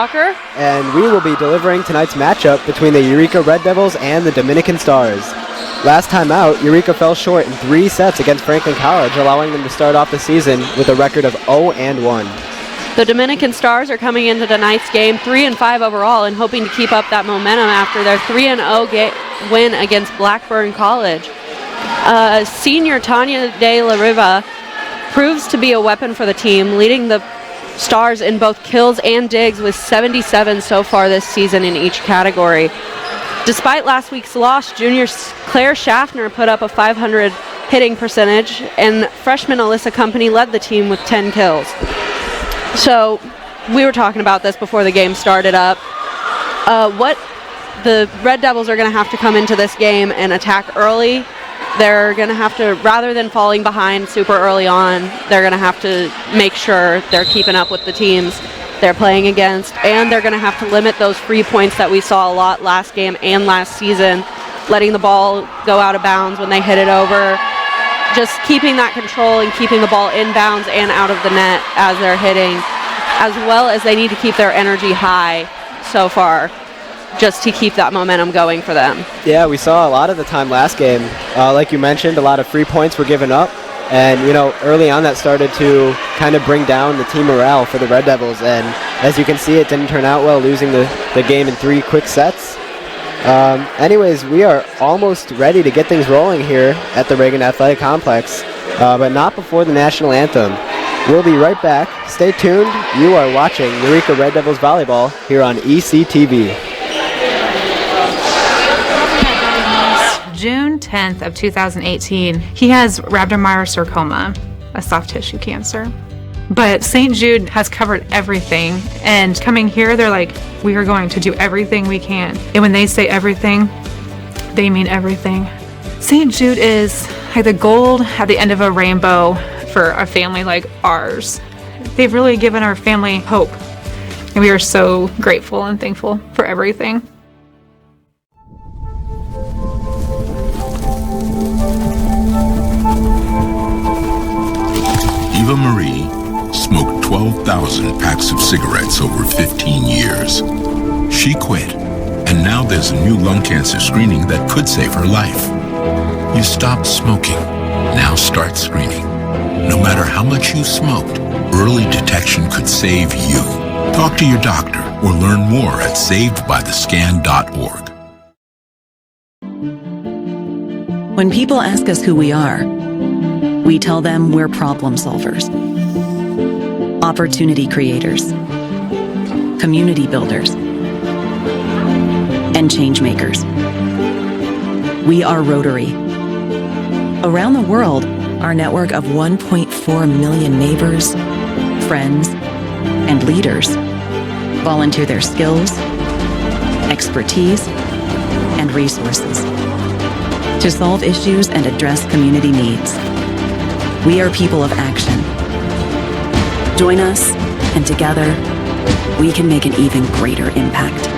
Walker. And we will be delivering tonight's matchup between the Eureka Red Devils and the Dominican Stars. Last time out, Eureka fell short in 3 sets against Franklin College, allowing them to start off the season with a record of 0-1. The Dominican Stars are coming into tonight's game 3-5 overall and hoping to keep up that momentum after their 3-0 win against Blackburn College. Senior Tanya De La Riva proves to be a weapon for the team, leading the Stars in both kills and digs with 77 so far this season in each category. Despite last week's loss, junior Claire Schaffner put up a .500 hitting percentage, and freshman Alyssa Company led the team with 10 kills. So we were talking about this before the game started up. What the Red Devils are going to have to come into this game and attack early. They're going to have to, rather than falling behind super early on, they're going to have to make sure they're keeping up with the teams they're playing against, and they're going to have to limit those free points that we saw a lot last game and last season, letting the ball go out of bounds when they hit it over. Just keeping that control and keeping the ball inbounds and out of the net as they're hitting, as well as they need to keep their energy high so far, just to keep that momentum going for them. Yeah, we saw a lot of the time last game. Like you mentioned, a lot of free points were given up. And, early on that started to kind of bring down the team morale for the Red Devils. And as you can see, it didn't turn out well, losing the game in 3 quick sets. Anyways, we are almost ready to get things rolling here at the Reagan Athletic Complex, but not before the national anthem. We'll be right back. Stay tuned. You are watching Eureka Red Devils Volleyball here on ECTV. June 10th of 2018, he has rhabdomyosarcoma, a soft tissue cancer. But St. Jude has covered everything, and coming here, they're like, we are going to do everything we can. And when they say everything, they mean everything. St. Jude is like the gold at the end of a rainbow for a family like ours. They've really given our family hope, and we are so grateful and thankful for everything. Eva Marie smoked 12,000 packs of cigarettes over 15 years. She quit, and now there's a new lung cancer screening that could save her life. You stopped smoking. Now start screening. No matter how much you smoked, early detection could save you. Talk to your doctor or learn more at savedbythescan.org. When people ask us who we are, we tell them we're problem solvers, opportunity creators, community builders, and change makers. We are Rotary. Around the world, our network of 1.4 million neighbors, friends, and leaders volunteer their skills, expertise, and resources to solve issues and address community needs. We are people of action. Join us, and together, we can make an even greater impact.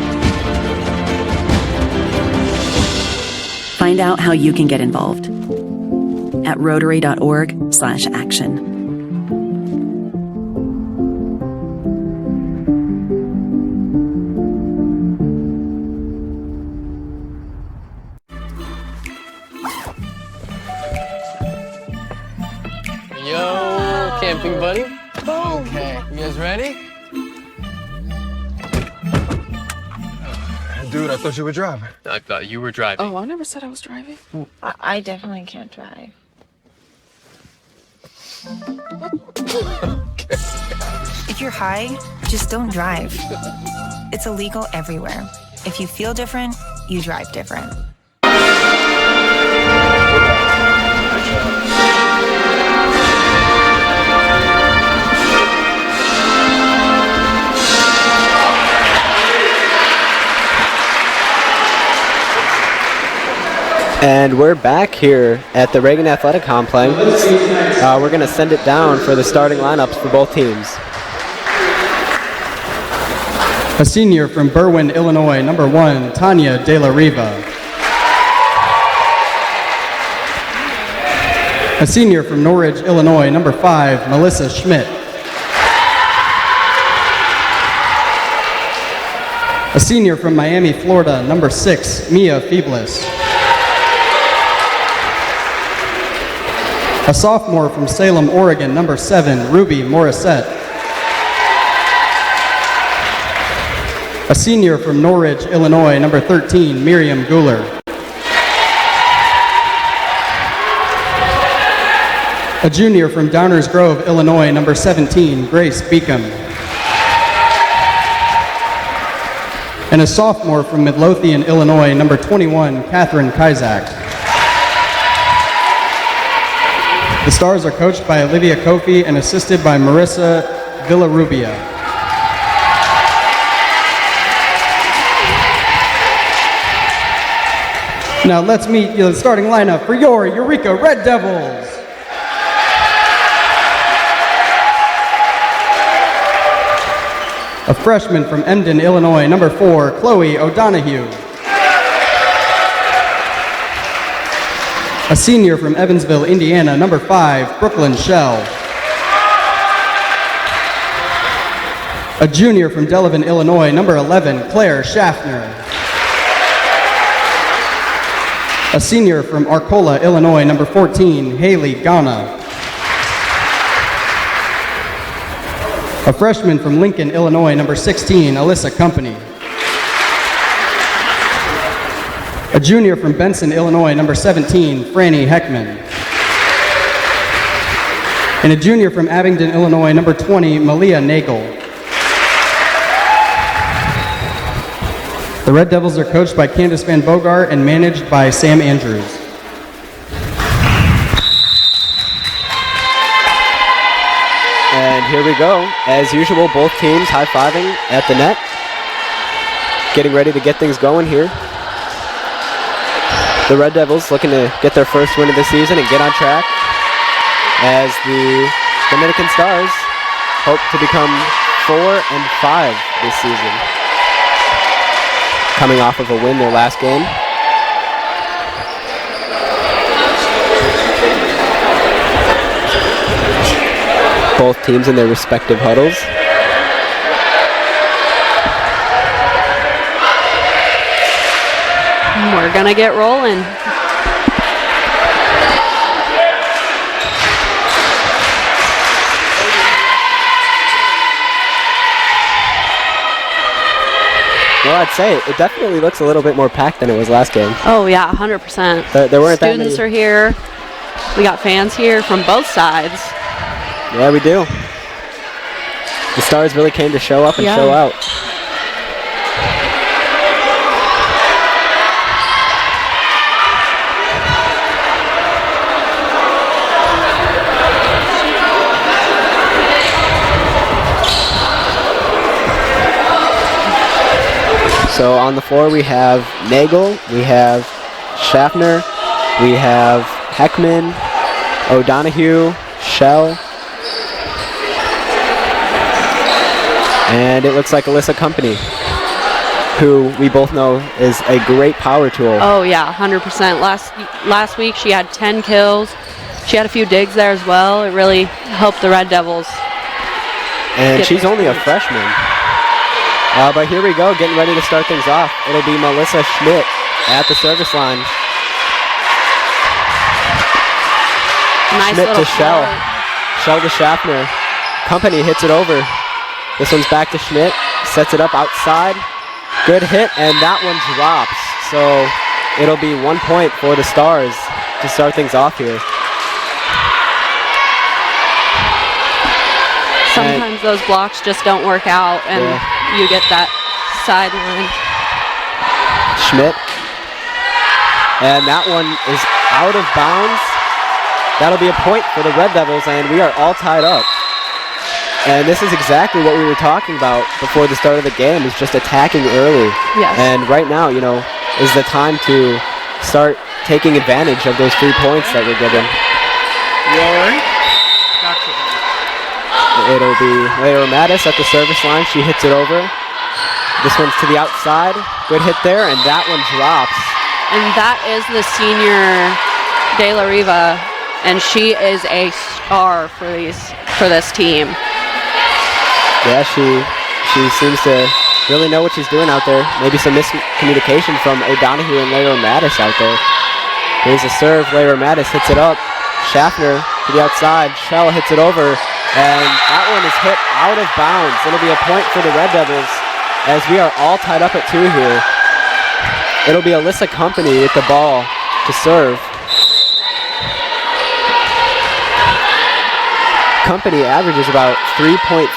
Find out how you can get involved at rotary.org/action. Yo, camping buddy. Okay, you guys ready? Dude, I thought you were driving. I thought you were driving. Oh, I never said I was driving. I definitely can't drive. Okay. If you're high, just don't drive. It's illegal everywhere. If you feel different, you drive different. And we're back here at the Reagan Athletic Complex. We're going to send it down for the starting lineups for both teams. A senior from Berwyn, Illinois, number 1, Tanya De La Riva. A senior from Norridge, Illinois, number 5, Melissa Schmidt. A senior from Miami, Florida, number 6, Mia Feeblis. A sophomore from Salem, Oregon, number 7, Ruby Morissette. A senior from Norridge, Illinois, number 13, Miriam Guler. A junior from Downers Grove, Illinois, number 17, Grace Beacom. And a sophomore from Midlothian, Illinois, number 21, Catherine Kizak. The Stars are coached by Olivia Kofi and assisted by Marissa Villarubia. Now let's meet the starting lineup for your Eureka Red Devils. A freshman from Emden, Illinois, number 4, Chloe O'Donohue. A senior from Evansville, Indiana, number 5, Brooklyn Shell. A junior from Delavan, Illinois, number 11, Claire Schaffner. A senior from Arcola, Illinois, number 14, Haley Ghana. A freshman from Lincoln, Illinois, number 16, Alyssa Company. A junior from Benson, Illinois, number 17, Franny Heckman. And a junior from Abingdon, Illinois, number 20, Malia Nagel. The Red Devils are coached by Candace Van Bogart and managed by Sam Andrews. And here we go. As usual, both teams high-fiving at the net. Getting ready to get things going here. The Red Devils looking to get their first win of the season and get on track, as the Dominican Stars hope to become 4-5 this season, coming off of a win their last game. Both teams in their respective huddles. We're gonna get rolling. Well, I'd say it definitely looks a little bit more packed than it was last game. Oh yeah, 100%. There weren't that many. Students are here. We got fans here from both sides. Yeah, we do. The Stars really came to show up and show out. So on the floor we have Nagel, we have Schaffner, we have Heckman, O'Donohue, Shell, and it looks like Alyssa Company, who we both know is a great power tool. Oh yeah, 100%. Last week she had 10 kills. She had a few digs there as well. It really helped the Red Devils. And she's only a freshman. But here we go, getting ready to start things off. It'll be Melissa Schmidt at the service line. Nice Schmidt little to Shell. float. Shell to Schaffner. Company hits it over. This one's back to Schmidt. Sets it up outside. Good hit, and that one drops. So it'll be 1 point for the Stars to start things off here. Sometimes those blocks just don't work out, and you get that sideline. Schmidt. And that one is out of bounds. That'll be a point for the Red Devils, and we are all tied up. And this is exactly what we were talking about before the start of the game, is just attacking early. Yes. And right now, you know, is the time to start taking advantage of those 3 points that we're given. It'll be Layra Mattis at the service line. She hits it over. This one's to the outside. Good hit there, and that one drops. And that is the senior De La Riva, and she is a star for this team. Yeah, she seems to really know what she's doing out there. Maybe some miscommunication from O'Donohue and Layra Mattis out there. Here's a serve. Layra Mattis hits it up. Schaffner to the outside. Shell hits it over. And that one is hit out of bounds. It'll be a point for the Red Devils as we are all tied up at 2 here. It'll be Alyssa Company with the ball to serve. Company averages about 3.33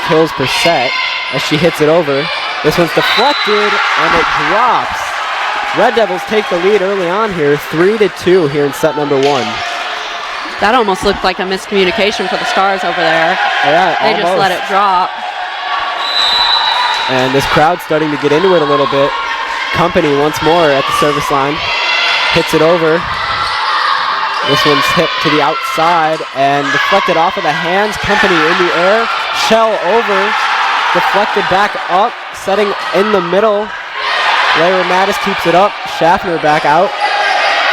kills per set as she hits it over. This one's deflected and it drops. Red Devils take the lead early on here, 3-2 here in set number 1. That almost looked like a miscommunication for the Stars over there. Yeah, they just let it drop. And this crowd's starting to get into it a little bit. Company once more at the service line. Hits it over. This one's hit to the outside and deflected off of the hands. Company in the air. Shell over. Deflected back up. Setting in the middle. Layra Mattis keeps it up. Schaffner back out.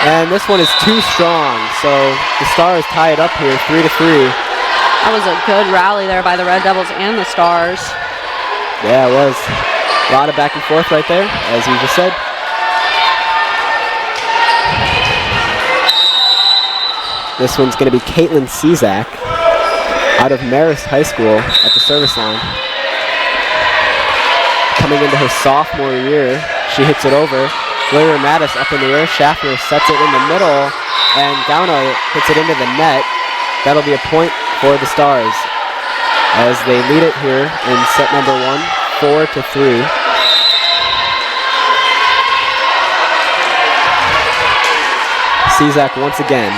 And this one is too strong. So the Stars tie it up here, 3-3. That was a good rally there by the Red Devils and the Stars. Yeah, it was. A lot of back and forth right there, as you just said. This one's going to be Caitlin Cezak out of Marist High School at the service line. Coming into her sophomore year, she hits it over. Layra Mattis up in the air. Schaffner sets it in the middle, and Gauna hits it into the net. That'll be a point for the Stars as they lead it here in set number 1, 4-3. Cezak once again.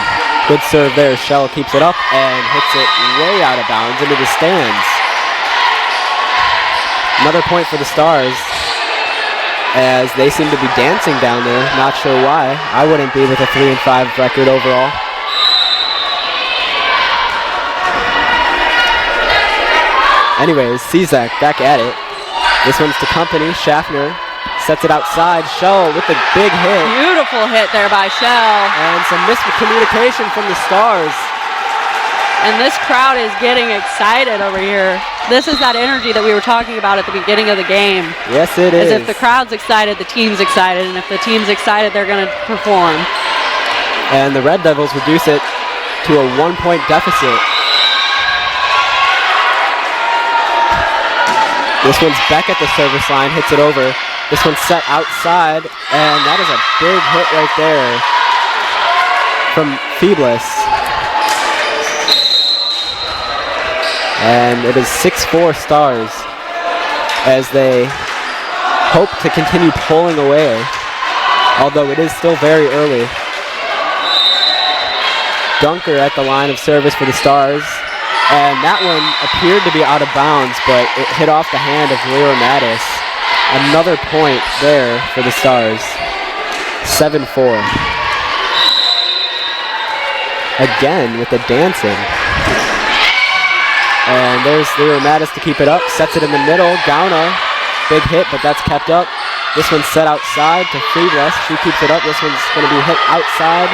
Good serve there. Shell keeps it up and hits it way out of bounds into the stands. Another point for the Stars as they seem to be dancing down there. Not sure why. I wouldn't be with a 3-5 record overall. Anyways, Cezak back at it. This one's to Company. Schaffner sets it outside. Shell with the big hit. Beautiful hit there by Shell. And some miscommunication from the Stars. And this crowd is getting excited over here. This is that energy that we were talking about at the beginning of the game. Yes, it is. As if the crowd's excited, the team's excited. And if the team's excited, they're going to perform. And the Red Devils reduce it to a 1-point deficit. This one's Beck at the service line, hits it over. This one's set outside, and that is a big hit right there from Feeblis. And it is 6-4 Stars as they hope to continue pulling away, although it is still very early. Dunker at the line of service for the Stars. And that one appeared to be out of bounds, but it hit off the hand of Layra Mattis. Another point there for the Stars. 7-4. Again with the dancing. And there's Layra Mattis to keep it up. Sets it in the middle. Gauna. Big hit, but that's kept up. This one's set outside to Freebless. She keeps it up. This one's going to be hit outside.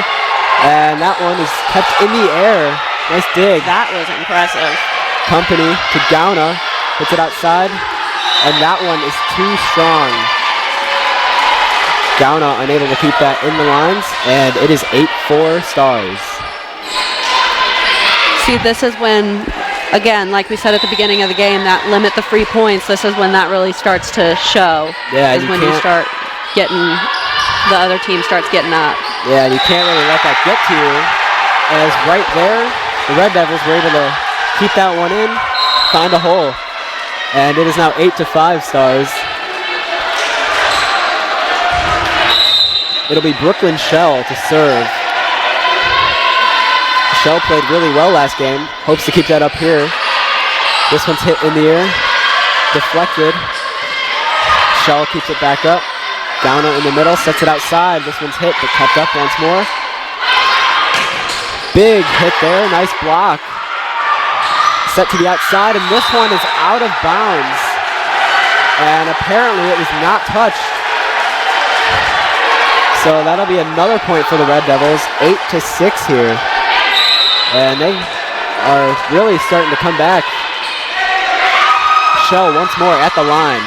And that one is kept in the air. Nice dig. That was impressive. Company to Gauna. Hits it outside. And that one is too strong. Gauna unable to keep that in the lines. And it is 8-4 Stars. See, this is when, again, like we said at the beginning of the game, that limit the free points, this is when that really starts to show. Yeah, is when you start getting, the other team starts getting up. Yeah, you can't really let that get to you. As right there, the Red Devils were able to keep that one in, find a hole. And it is now 8-5 Stars. It'll be Brooklyn Shell to serve. Shell played really well last game. Hopes to keep that up here. This one's hit in the air. Deflected. Shell keeps it back up. Gauna in the middle, sets it outside. This one's hit, but kept up once more. Big hit there, nice block. Set to the outside, and this one is out of bounds. And apparently it was not touched. So that'll be another point for the Red Devils, 8-6 here. And they are really starting to come back. Shell once more at the line.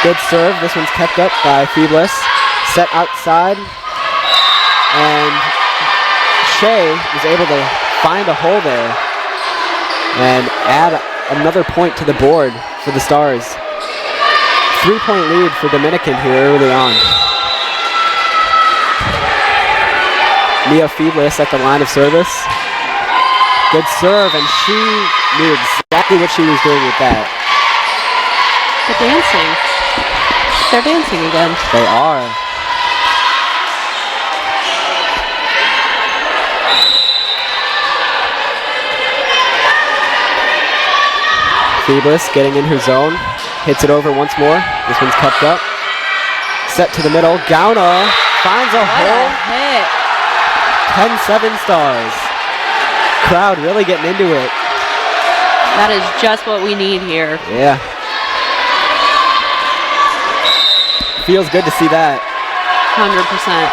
Good serve. This one's kept up by Feeblis. Set outside. And Shea was able to find a hole there and add another point to the board for the Stars. 3-point lead for Dominican here early on. Mia Feeblis at the line of service. Good serve, and she knew exactly what she was doing with that. The dancing. They're dancing again. They are. Feeblis getting in her zone. Hits it over once more. This one's kept up. Set to the middle. Gauna finds a hole. Hit. 10-7 Stars. Crowd really getting into it. That is just what we need here. Yeah. Feels good to see that. 100%.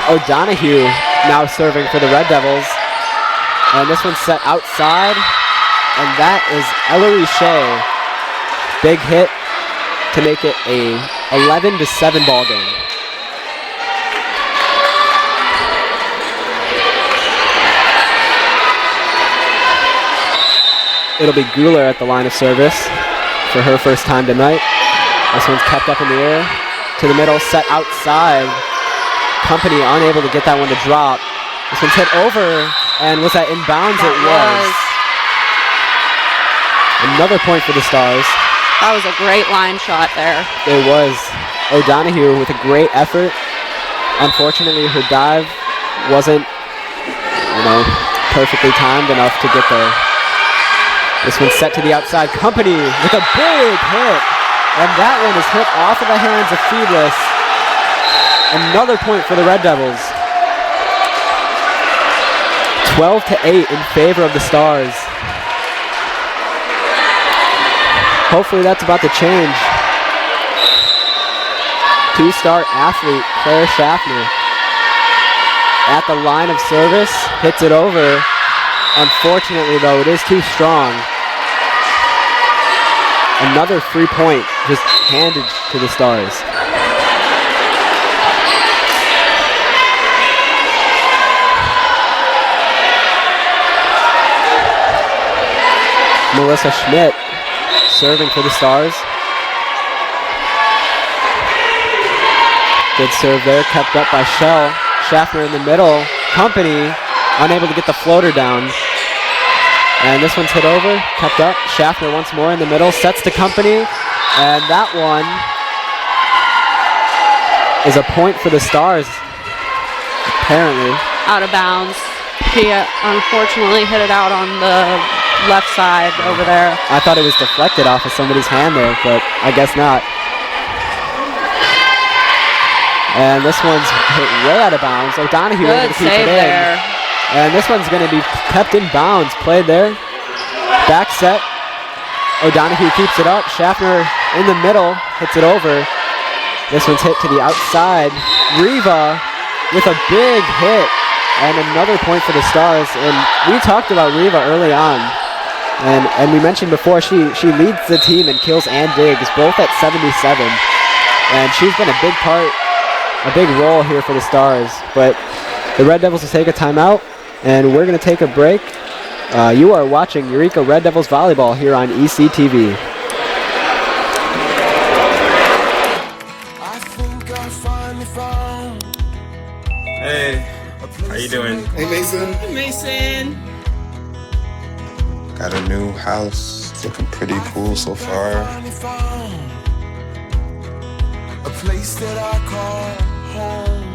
O'Donoghue now serving for the Red Devils. And this one's set outside. And that is Ellery Shea. Big hit to make it a 11-7 ball game. It'll be Guler at the line of service for her first time tonight. This one's kept up in the air. To the middle, set outside. Company unable to get that one to drop. This one's hit over, and was that inbounds? It was. Another point for the Stars. That was a great line shot there. It was. O'Donoghue with a great effort. Unfortunately, her dive wasn't, perfectly timed enough to get there. This one's set to the outside. Company with a big hit. And that one is hit off of the hands of Feeblis. Another point for the Red Devils. 12-8 in favor of the Stars. Hopefully that's about to change. Two-star athlete Claire Schaffner at the line of service, hits it over. Unfortunately, though, it is too strong. Another free point just handed to the Stars. Melissa Schmidt serving for the Stars. Good serve there, kept up by Shell. Schaffner in the middle. Company unable to get the floater down. And this one's hit over, kept up. Schaffner once more in the middle, sets to Company. And that one is a point for the Stars, apparently. Out of bounds. He unfortunately hit it out on the left side over there. I thought it was deflected off of somebody's hand there, but I guess not. And this one's hit way out of bounds. O'Donoghue able to keep it in. There. And this one's going to be kept in bounds. Played there. Back set. O'Donoghue keeps it up. Schaffner in the middle. Hits it over. This one's hit to the outside. Riva with a big hit. And another point for the Stars. And we talked about Riva early on. And we mentioned before, she leads the team in kills and digs, both at 77. And she's been a big part, a big role here for the Stars. But the Red Devils will take a timeout. And we're going to take a break. You are watching Eureka Red Devils Volleyball here on ECTV. Hey, how you doing? Hey, Mason. Hey, Mason. Got a new house. It's looking pretty cool so far. A place that I call home.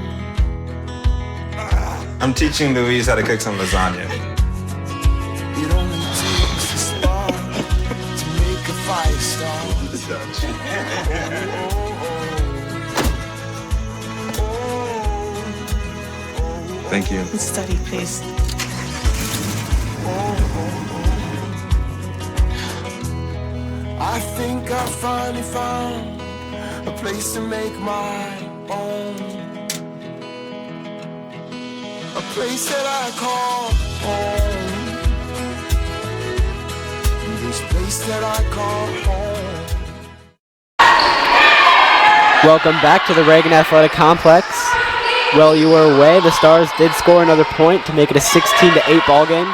I'm teaching Louise how to cook some lasagna. It only takes a spark to make a fire start. Thank you. Study, please. I think I finally found a place to make my own. A place that I call home. This place that I call home. Welcome back to the Reagan Athletic Complex. Well, you were away. The Stars did score another point to make it a 16-8 ball game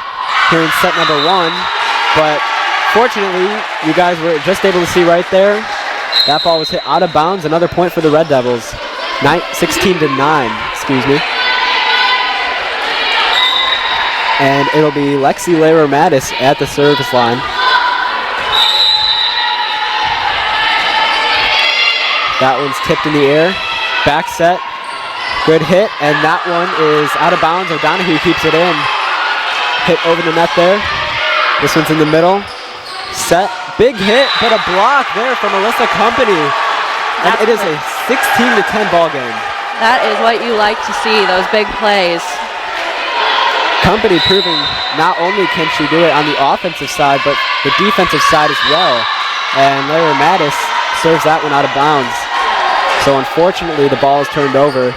here in set number 1. But fortunately, you guys were just able to see right there, that ball was hit out of bounds. Another point for the Red Devils. 16-9, excuse me. And it'll be Lexi Lehrer-Mattis at the service line. That one's tipped in the air. Back set. Good hit, and that one is out of bounds. O'Donohue keeps it in. Hit over the net there. This one's in the middle. Set. Big hit, but a block there from Alyssa Company. And it is a 16-10 ball game. That is what you like to see, those big plays. Company proving not only can she do it on the offensive side, but the defensive side as well. And Lehrer-Mattis serves that one out of bounds. So unfortunately, the ball is turned over.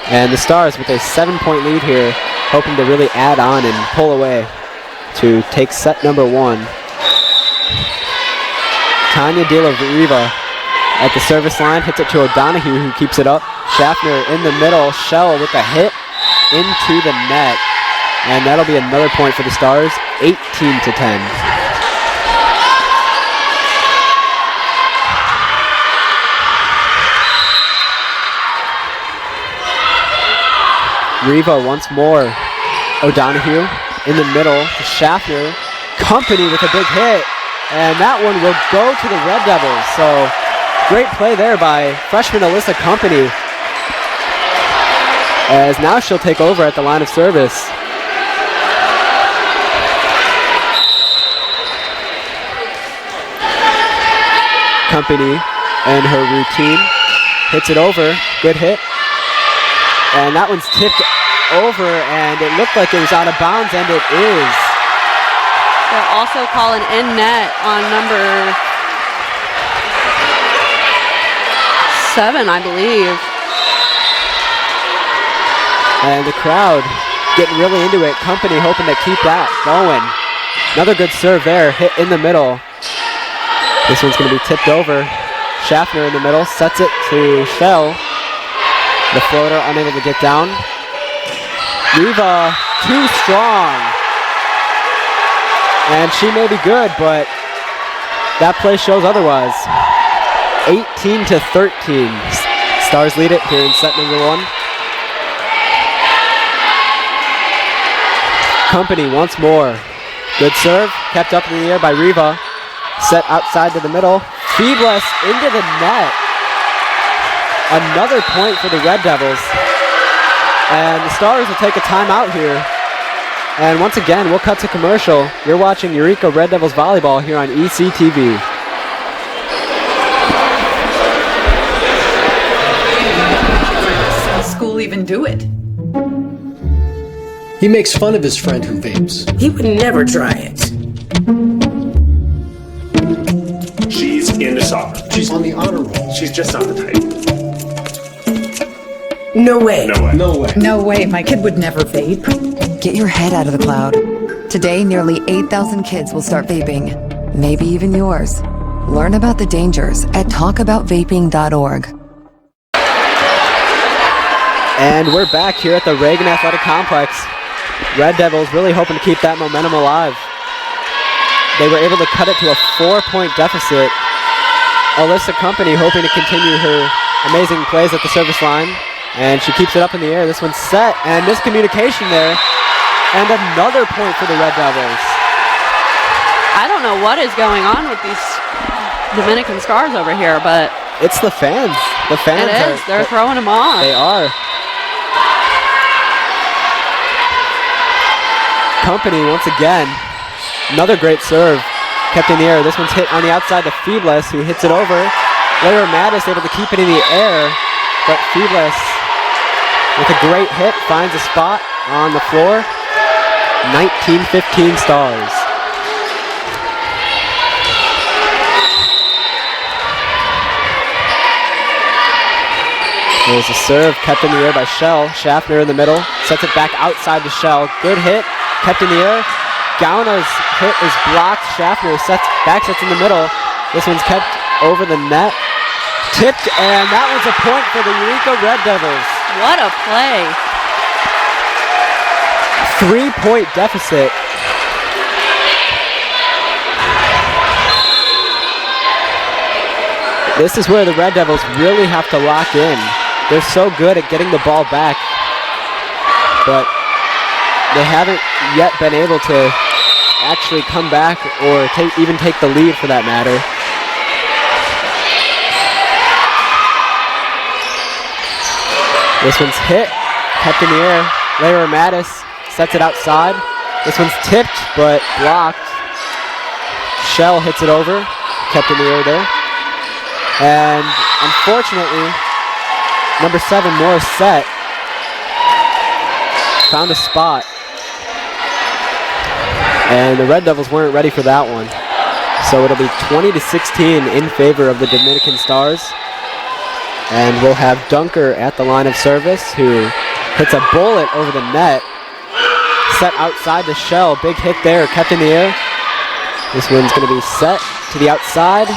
And the Stars with a 7-point lead here, hoping to really add on and pull away to take set number 1. Tanya De La Riva at the service line, hits it to O'Donohue, who keeps it up. Schaffner in the middle, Shell with a hit into the net. And that'll be another point for the Stars, 18-10. Riva once more. O'Donohue in the middle to Schaffner. Company with a big hit. And that one will go to the Red Devils. So great play there by freshman Alyssa Company. As now she'll take over at the line of service. Company and her routine. Hits it over. Good hit. And that one's tipped over, and it looked like it was out of bounds, and it is. They'll also call an in net on number 7, I believe. And the crowd getting really into it. Company hoping to keep that going. Another good serve there, hit in the middle. This one's going to be tipped over. Schaffner in the middle, sets it to Shell. The floater unable to get down. Riva too strong. And she may be good, but that play shows otherwise. 18-13. Stars lead it here in set number 1. Company once more. Good serve, kept up in the air by Riva. Set outside to the middle. Feebless into the net. Another point for the Red Devils. And the Stars will take a timeout here. And once again, we'll cut to commercial. You're watching Eureka Red Devils Volleyball here on ECTV. Does school even do it? He makes fun of his friend who vapes. He would never try it. She's into soccer. She's on the honor roll. She's just not the type. No way. No way. No way. No way. My kid would never vape. Get your head out of the cloud. Today, nearly 8,000 kids will start vaping. Maybe even yours. Learn about the dangers at talkaboutvaping.org. And we're back here at the Reagan Athletic Complex. Red Devils really hoping to keep that momentum alive. They were able to cut it to a 4-point deficit. Alyssa Company hoping to continue her amazing plays at the service line. And she keeps it up in the air. This one's set, and miscommunication there. And another point for the Red Devils. I don't know what is going on with these Dominican Stars over here, but it's the fans. The fans it is. They're throwing them off. They are. Company once again. Another great serve. Kept in the air. This one's hit on the outside to Feebless, who hits it over. Lehrer-Mattis able to keep it in the air, but Feebless with a great hit finds a spot on the floor. 19-15 Stars. There's a serve kept in the air by Shell. Schaffner in the middle. Sets it back outside to Shell. Good hit. Kept in the air. Gauna's hit is blocked. Schaffner back sets in the middle. This one's kept over the net. Tipped, and that was a point for the Eureka Red Devils. What a play. 3-point deficit. This is where the Red Devils really have to lock in. They're so good at getting the ball back, but they haven't yet been able to actually come back or even take the lead for that matter. This one's hit, kept in the air. Lara Mattis sets it outside. This one's tipped, but blocked. Shell hits it over, kept in the air there. And unfortunately, number 7, Morissette, found a spot. And the Red Devils weren't ready for that one. So it'll be 20-16 in favor of the Dominican Stars. And we'll have Dunker at the line of service, who hits a bullet over the net. Set outside the Shell. Big hit there, kept in the air. This one's going to be set to the outside.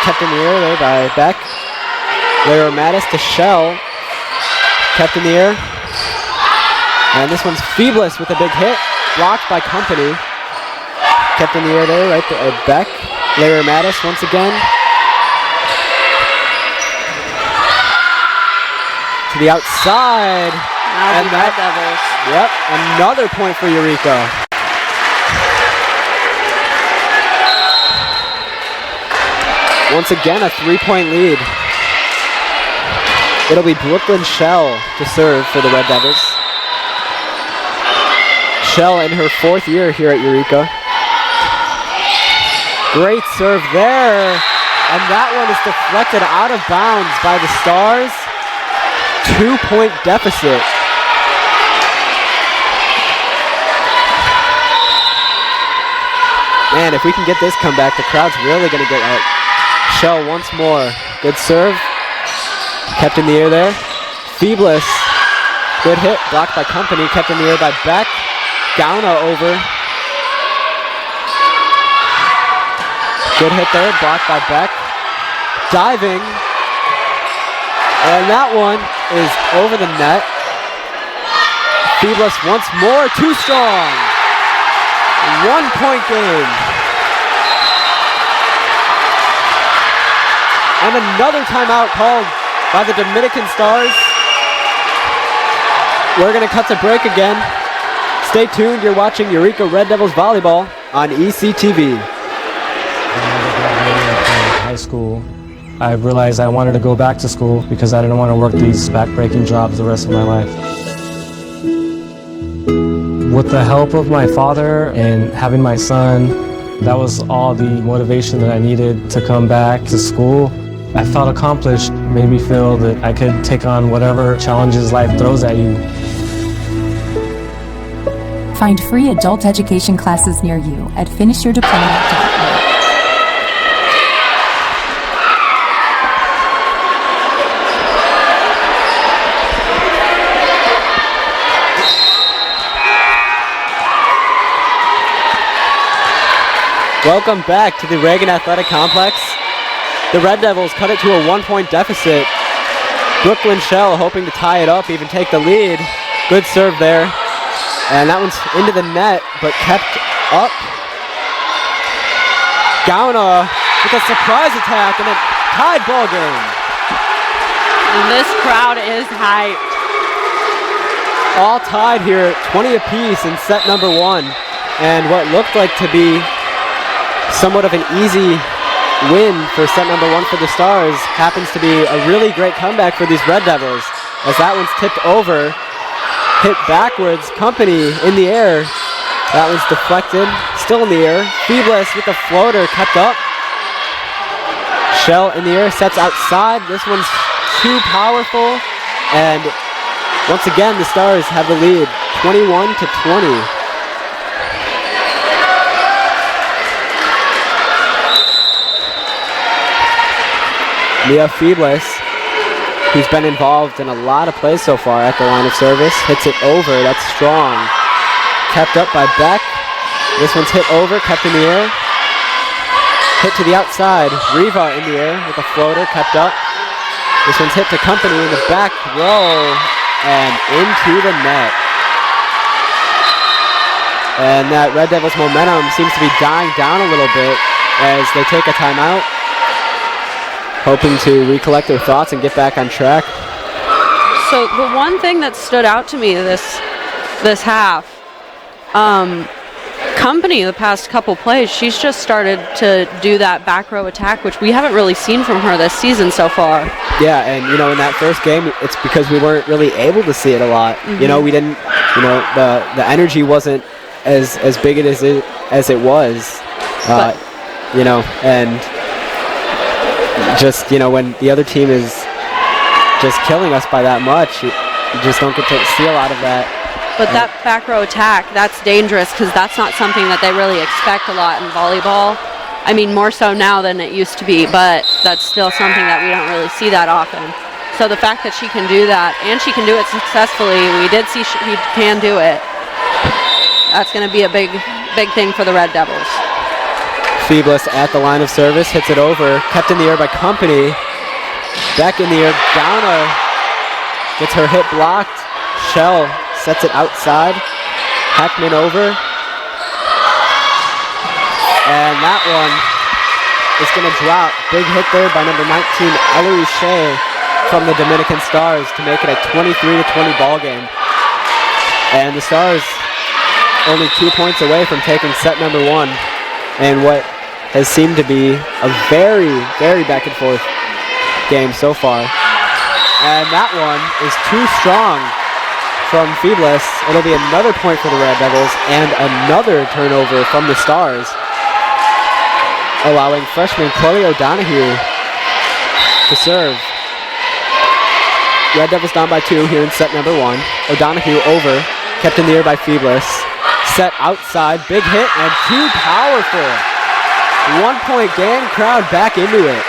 Kept in the air there by Beck. Lara Mattis to Shell. Kept in the air. And this one's Feebless with a big hit. Blocked by Company. Kept in the air there, right there. Beck. Lara Mattis once again. To the outside. And that Devils. Yep, another point for Eureka. Once again, a 3-point lead. It'll be Brooklyn Shell to serve for the Red Devils. Shell in her 4th year here at Eureka. Great serve there. And that one is deflected out of bounds by the Stars. 2-point deficit. Man, if we can get this comeback, the crowd's really going to get out. Shell once more. Good serve. Kept in the air there. Feebless. Good hit. Blocked by Company. Kept in the air by Beck. Gauna over. Good hit there. Blocked by Beck. Diving. And that one is over the net. Feebless once more. Too strong. 1-point game. And another timeout called by the Dominican Stars. We're going to cut to break again. Stay tuned. You're watching Eureka Red Devils Volleyball on ECTV. When I graduated from high school, I realized I wanted to go back to school because I didn't want to work these back-breaking jobs the rest of my life. With the help of my father and having my son, that was all the motivation that I needed to come back to school. I felt accomplished, made me feel that I could take on whatever challenges life throws at you. Find free adult education classes near you at finishyourdiploma.org. Welcome back to the Reagan Athletic Complex. The Red Devils cut it to a 1-point deficit. Brooklyn Shell hoping to tie it up, even take the lead. Good serve there. And that one's into the net, but kept up. Gauna with a surprise attack and a tied ball game. And this crowd is hyped. All tied here, 20 apiece in set number 1. And what looked like to be somewhat of an easy win for set number 1 for the Stars happens to be a really great comeback for these Red Devils, as that one's tipped over, hit backwards. Company in the air. That one's deflected, still in the air. Feebless with the floater, kept up. Shell in the air, sets outside. This one's too powerful, and once again the Stars have the lead, 21-20. Mia Feebless, who's been involved in a lot of plays so far at the line of service, hits it over. That's strong. Kept up by Beck. This one's hit over, kept in the air. Hit to the outside. Riva in the air with a floater, kept up. This one's hit to Company in the back row and into the net. And that Red Devils momentum seems to be dying down a little bit as they take a timeout, hoping to recollect their thoughts and get back on track. So the one thing that stood out to me this half, Company the past couple plays, she's just started to do that back row attack, which we haven't really seen from her this season so far. Yeah, and in that first game, it's because we weren't really able to see it a lot. Mm-hmm. We didn't, the energy wasn't as big as it was, and just when the other team is just killing us by that much, you just don't get to see a lot of that. But that back row attack, that's dangerous because that's not something that they really expect a lot in volleyball. I mean, more so now than it used to be, but that's still something that we don't really see that often. So the fact that she can do that, and she can do it successfully, we did see she can do it. That's going to be a big thing for the Red Devils. Feebless at the line of service, hits it over, kept in the air by Company. Back in the air, Downa gets her hit blocked. Shell sets it outside. Heckman over. And that one is going to drop. Big hit there by number 19, Ellery Shea from the Dominican Stars to make it a 23-20 ball game. And the Stars only 2 points away from taking set number 1 in what has seemed to be a very, very back and forth game so far. And that one is too strong from Feebless. It'll be another point for the Red Devils and another turnover from the Stars, allowing freshman Chloe O'Donoghue to serve. Red Devils down by 2 here in set number 1. O'Donoghue over, kept in the air by Feebless. Set outside, big hit and too powerful. 1 point game, crowd back into it.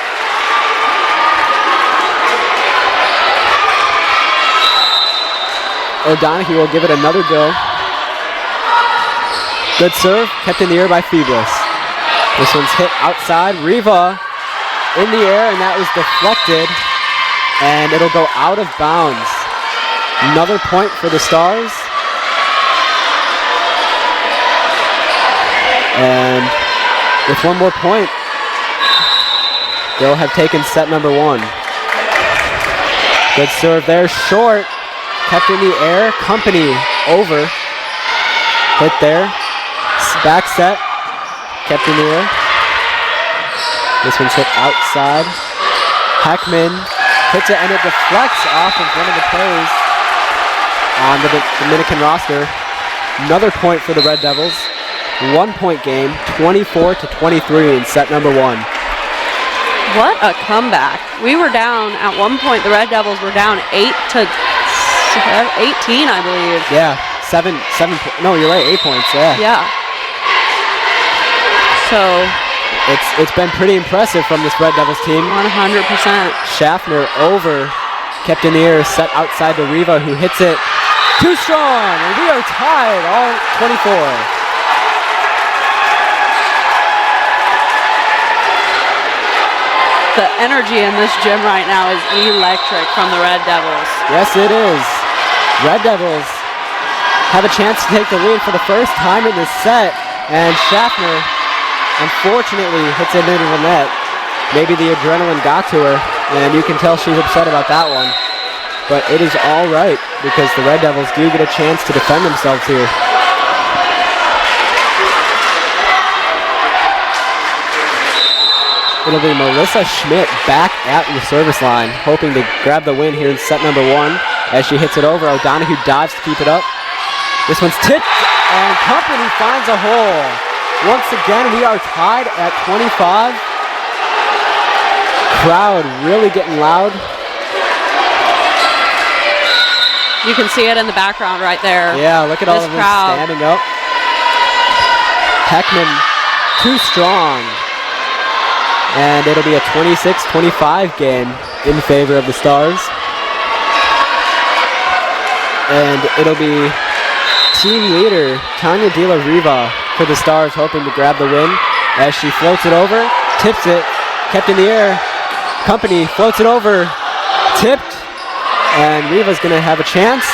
O'Donoghue will give it another go. Good serve, kept in the air by Feebless. This one's hit outside. Riva in the air, and that was deflected, and it'll go out of bounds. Another point for the Stars. And with 1 more point, they'll have taken set number 1. Good serve there, short. Kept in the air, Company over. Hit there. Back set. Kept in the air. This one's hit outside. Heckman hits it and it deflects off of one of the players on the Dominican roster. Another point for the Red Devils. 1 point game, 24-23 in set number 1. What a comeback. We were down at one point, the Red Devils were down 18, I believe. Yeah, 7, no, you're right, 8 points, yeah. Yeah. So it's been pretty impressive from this Red Devils team. 100%. Schaffner over, kept in the air, set outside to Riva, who hits it too strong, and we are tied, all 24. The energy in this gym right now is electric from the Red Devils. Yes, it is. Red Devils have a chance to take the lead for the first time in this set, and Schaffner unfortunately hits it into the net. Maybe the adrenaline got to her, and you can tell she's upset about that one. But it is all right, because the Red Devils do get a chance to defend themselves here. It'll be Melissa Schmidt back at the service line, hoping to grab the win here in set number 1. As she hits it over, O'Donoghue dives to keep it up. This one's tipped, and Company finds a hole. Once again, we are tied at 25. Crowd really getting loud. You can see it in the background right there. Yeah, look at all of them standing up. Heckman, too strong. And it'll be a 26-25 game in favor of the Stars. And it'll be team leader Tanya De La Riva for the Stars, hoping to grab the win as she floats it over, tips it, kept in the air. Company floats it over, tipped, and Riva's going to have a chance.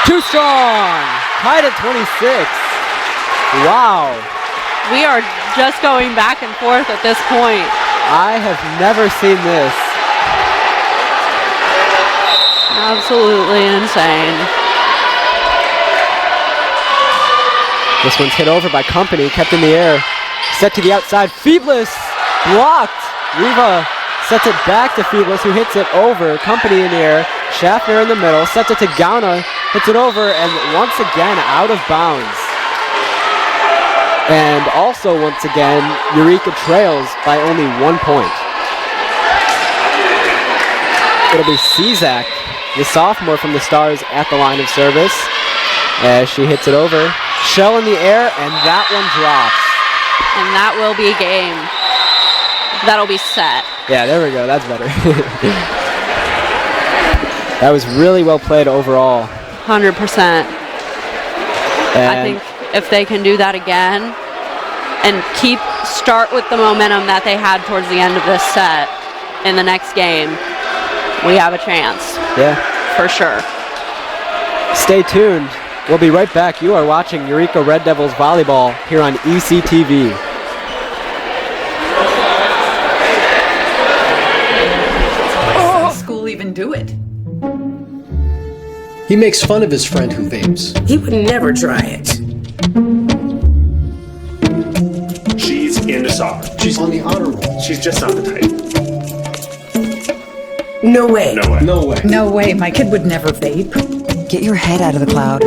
Too strong! Tied at 26. Wow. We are just going back and forth at this point. I have never seen this. Absolutely insane. This one's hit over by Company, kept in the air. Set to the outside, Feebless, blocked. Riva sets it back to Feebless, who hits it over. Company in the air, Schaffner in the middle, sets it to Gauna, hits it over, and once again out of bounds. And also once again, Eureka trails by only 1 point. It'll be Czak, the sophomore from the Stars, at the line of service as she hits it over. Shell in the air, and that one drops. And that will be game. That'll be set. Yeah, there we go. That's better. That was really well played overall. 100%. I think if they can do that again and start with the momentum that they had towards the end of this set in the next game, we have a chance. Yeah. For sure. Stay tuned. We'll be right back. You are watching Eureka Red Devils volleyball here on ECTV. Does school even do it? He makes fun of his friend who vapes. He would never try it. She's into soccer. She's on the honor roll. She's just not the type. No way. No way. No way. No way. My kid would never vape. Get your head out of the cloud.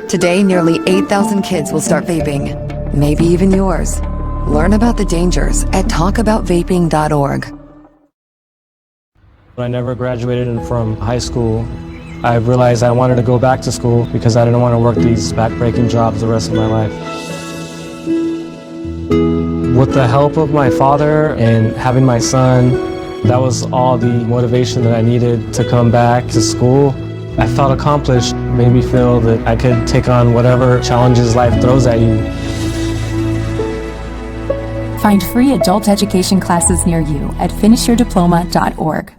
Today, nearly 8,000 kids will start vaping. Maybe even yours. Learn about the dangers at talkaboutvaping.org. When I never graduated from high school, I realized I wanted to go back to school because I didn't want to work these back-breaking jobs the rest of my life. With the help of my father and having my son, that was all the motivation that I needed to come back to school. I felt accomplished, made me feel that I could take on whatever challenges life throws at you. Find free adult education classes near you at finishyourdiploma.org.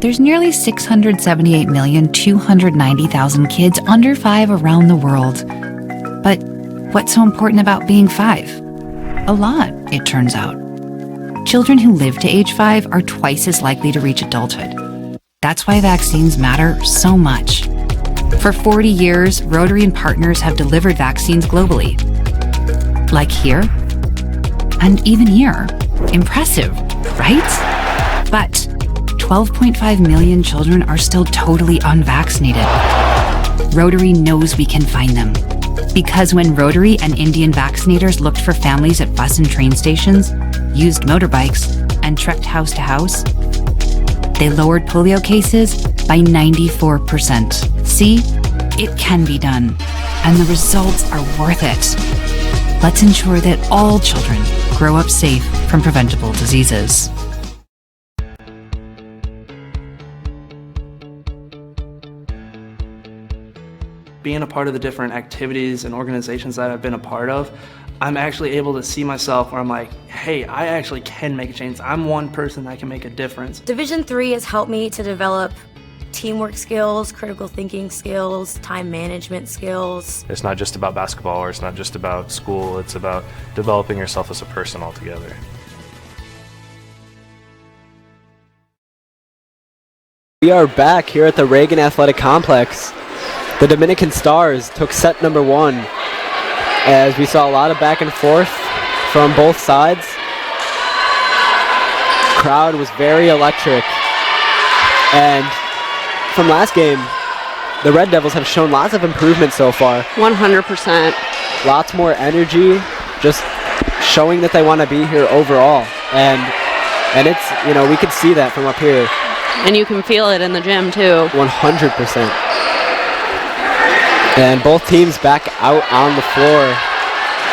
There's nearly 678,290,000 kids under 5 around the world. But what's so important about being 5? A lot, it turns out. Children who live to age 5 are twice as likely to reach adulthood. That's why vaccines matter so much. For 40 years, Rotary and partners have delivered vaccines globally. Like here, and even here. Impressive, right? But 12.5 million children are still totally unvaccinated. Rotary knows we can find them. Because when Rotary and Indian vaccinators looked for families at bus and train stations, used motorbikes, and trekked house to house, they lowered polio cases by 94%. See, it can be done, and the results are worth it. Let's ensure that all children grow up safe from preventable diseases. Being a part of the different activities and organizations that I've been a part of, I'm actually able to see myself where I'm like, hey, I actually can make a change. I'm one person that can make a difference. Division 3 has helped me to develop teamwork skills, critical thinking skills, time management skills. It's not just about basketball or it's not just about school, it's about developing yourself as a person altogether. We are back here at the Reagan Athletic Complex. The Dominican Stars took set number 1 as we saw a lot of back and forth from both sides. Crowd was very electric. And from last game, the Red Devils have shown lots of improvement so far. 100%. Lots more energy, just showing that they want to be here overall. And it's, you know, we could see that from up here. And you can feel it in the gym too. 100%. And both teams back out on the floor,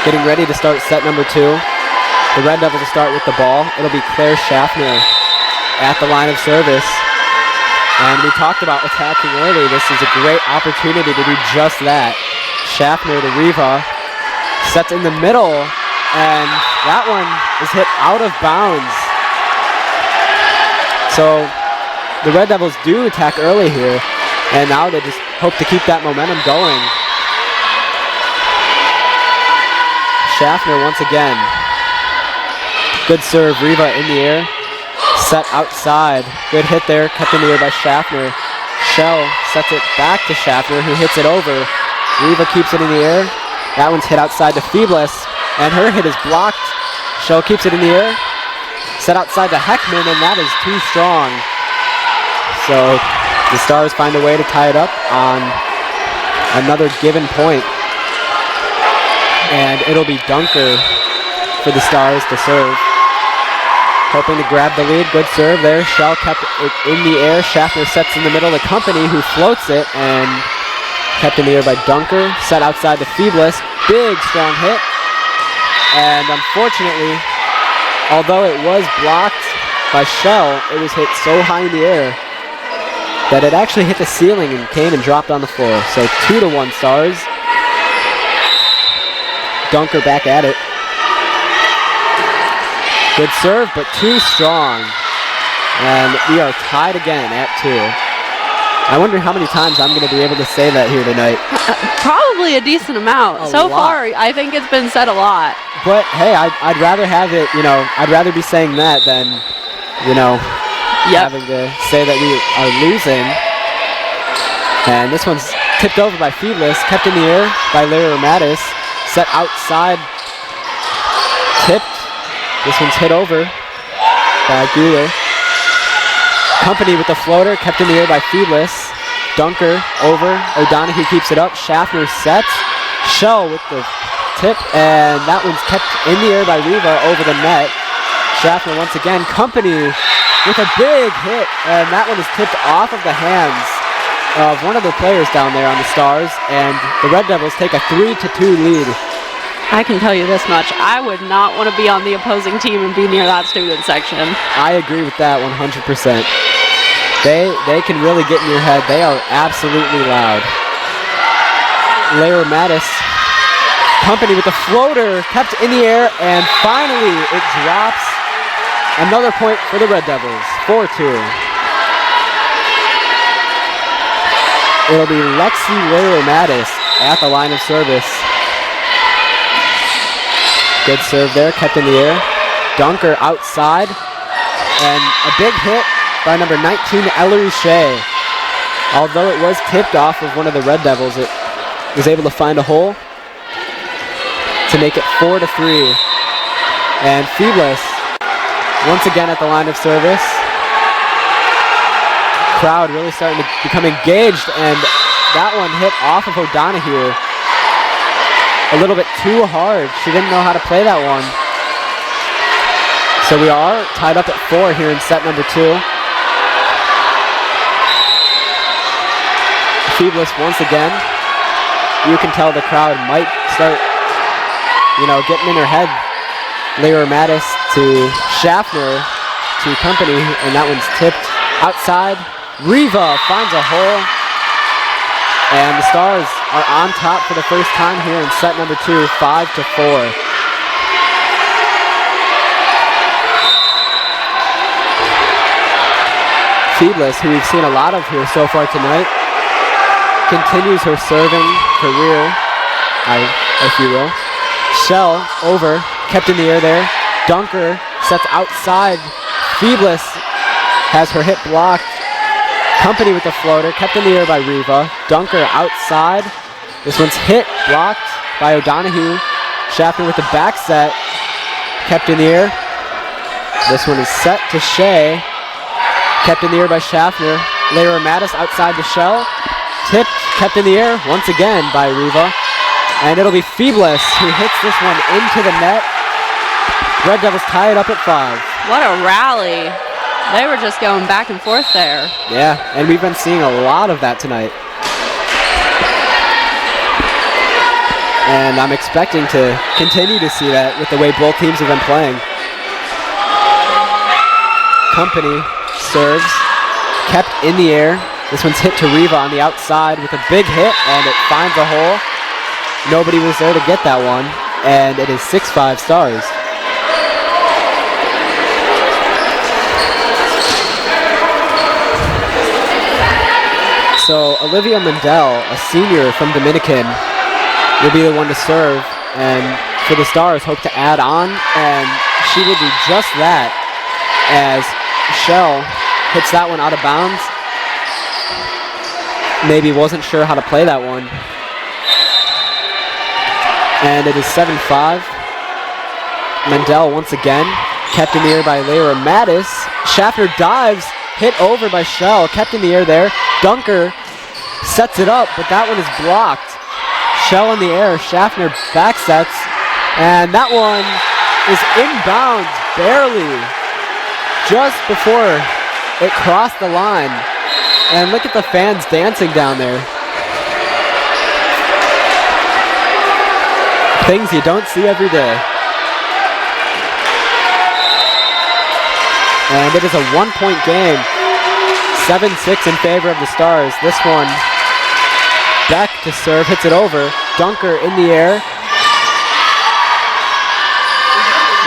getting ready to start set number 2. The Red Devils will start with the ball. It'll be Claire Schaffner at the line of service. And we talked about attacking early. This is a great opportunity to do just that. Schaffner to Riva, sets in the middle, and that one is hit out of bounds. So the Red Devils do attack early here, and now they just hope to keep that momentum going. Schaffner once again. Good serve, Riva in the air. Set outside. Good hit there, kept in the air by Schaffner. Shell sets it back to Schaffner, who hits it over. Riva keeps it in the air. That one's hit outside to Feebless, and her hit is blocked. Shell keeps it in the air. Set outside to Heckman, and that is too strong. So the Stars find a way to tie it up on another given point. And it'll be Dunker for the Stars to serve. Hoping to grab the lead. Good serve there. Shell kept it in the air. Schaffner sets in the middle of the Company, who floats it, and kept in the air by Dunker. Set outside to Feebless. Big, strong hit. And unfortunately, although it was blocked by Shell, it was hit so high in the air that it actually hit the ceiling and came and dropped on the floor. So 2-1 Stars. Dunker back at it. Good serve, but too strong. And we are tied again at 2. I wonder how many times I'm going to be able to say that here tonight. Probably a decent amount. So far, I think it's been said a lot. But hey, I'd rather have it, I'd rather be saying that than, having to say that we are losing. And this one's tipped over by Feebless, kept in the air by Lara Mattis, set outside, tipped. This one's hit over by Guler. Company with the floater, kept in the air by Feebless. Dunker over, O'Donohue keeps it up, Schaffner sets. Shell with the tip, and that one's kept in the air by Riva over the net. Schaffner once again, Company with a big hit, and that one is tipped off of the hands of one of the players down there on the Stars, and the Red Devils take a 3-2 lead. I can tell you this much. I would not want to be on the opposing team and be near that student section. I agree with that 100%. They can really get in your head. They are absolutely loud. Lara Mattis. Company with the floater, kept in the air, and finally it drops. Another point for the Red Devils, 4-2. It'll be Lexi Lara Mattis at the line of service. Good serve there, kept in the air. Dunker outside, and a big hit by number 19, Ellery Shea. Although it was tipped off of one of the Red Devils, it was able to find a hole to make it 4-3. And Feebless, once again at the line of service. Crowd really starting to become engaged, and that one hit off of O'Donohue a little bit too hard. She didn't know how to play that one. So we are tied up at 4 here in set number 2. Feebless once again. You can tell the crowd might start, getting in her head. Lara Mattis to Schaffner to Company, and that one's tipped outside. Riva finds a hole, and the Stars are on top for the first time here in set number 2, 5-4. Feebless, who we've seen a lot of here so far tonight, continues her serving career, if you will. Shell over, kept in the air there. Dunker sets outside. Feebless has her hit blocked. Company with the floater, kept in the air by Riva. Dunker outside. This one's hit, blocked by O'Donohue. Schaffner with the back set, kept in the air. This one is set to Shea. Kept in the air by Schaffner. Lara Mattis outside the Shell. Tipped, kept in the air once again by Riva. And it'll be Feebless who hits this one into the net. Red Devils tie it up at 5. What a rally. They were just going back and forth there. Yeah, and we've been seeing a lot of that tonight. And I'm expecting to continue to see that with the way both teams have been playing. Company serves, kept in the air. This one's hit to Riva on the outside with a big hit, and it finds a hole. Nobody was there to get that one, and it is 6-5 Stars. Olivia Mendel, a senior from Dominican, will be the one to serve. And for the Stars, hope to add on. And she will do just that as Shell hits that one out of bounds. Maybe wasn't sure how to play that one. And it is 7-5. Mendel once again, kept in the air by Layra Mattis. Schaffner dives, hit over by Shell, kept in the air there. Dunker sets it up, but that one is blocked. Shell in the air, Schaffner back sets, and that one is inbounds barely just before it crossed the line. And look at the fans dancing down there. Things you don't see every day. And it is a 1-point game. 7-6 in favor of the Stars. This one, Beck to serve, hits it over. Dunker in the air.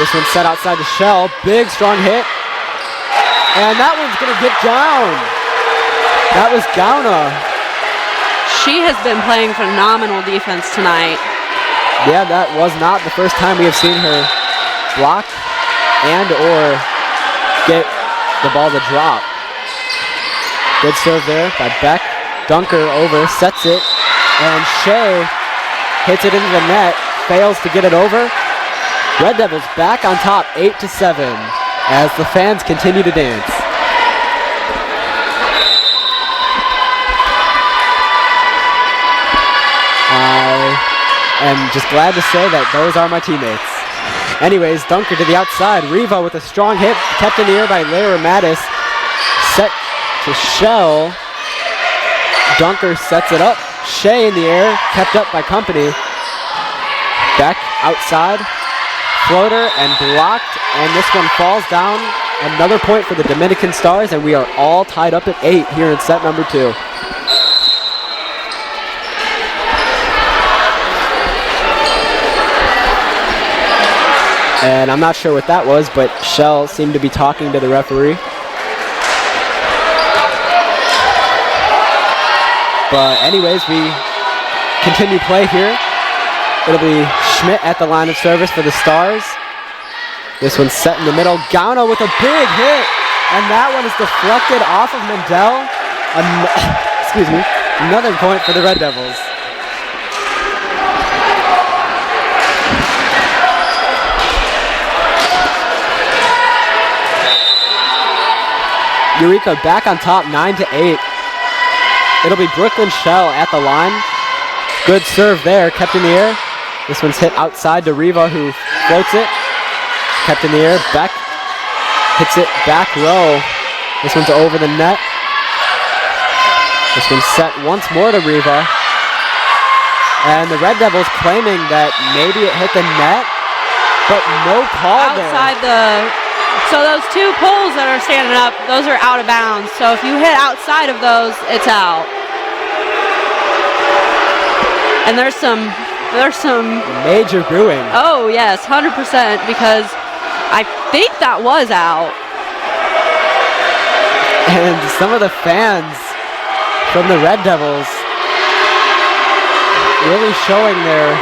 This one's set outside the Shell. Big, strong hit. And that one's going to get down. That was Gauna. She has been playing phenomenal defense tonight. Yeah, that was not the first time we have seen her block and or get the ball to drop. Good serve there by Beck. Dunker over, sets it, and Shea hits it into the net, fails to get it over. Red Devils back on top, 8-7, as the fans continue to dance. I am just glad to say that those are my teammates. Anyways, Dunker to the outside. Riva with a strong hit, kept in the air by Layra Mattis. Set to Shell. Dunker sets it up. Shea in the air, kept up by Company. Beck outside. Floater and blocked, and this one falls down. Another point for the Dominican Stars, and we are all tied up at 8 here in set number 2. And I'm not sure what that was, but Shell seemed to be talking to the referee. But anyways, we continue play here. It'll be Schmidt at the line of service for the Stars. This one's set in the middle. Gauna with a big hit, and that one is deflected off of Mendel. Excuse me. Another point for the Red Devils. Eureka back on top, 9-8. It'll be Brooklyn Shell at the line. Good serve there, kept in the air. This one's hit outside to Riva, who floats it. Kept in the air. Beck hits it back row. This one's over the net. This one's set once more to Riva. And the Red Devils claiming that maybe it hit the net, but no call outside there. So those two poles that are standing up, those are out of bounds. So if you hit outside of those, it's out. And there's some major booing. Oh yes, 100%, because I think that was out. And some of the fans from the Red Devils really showing their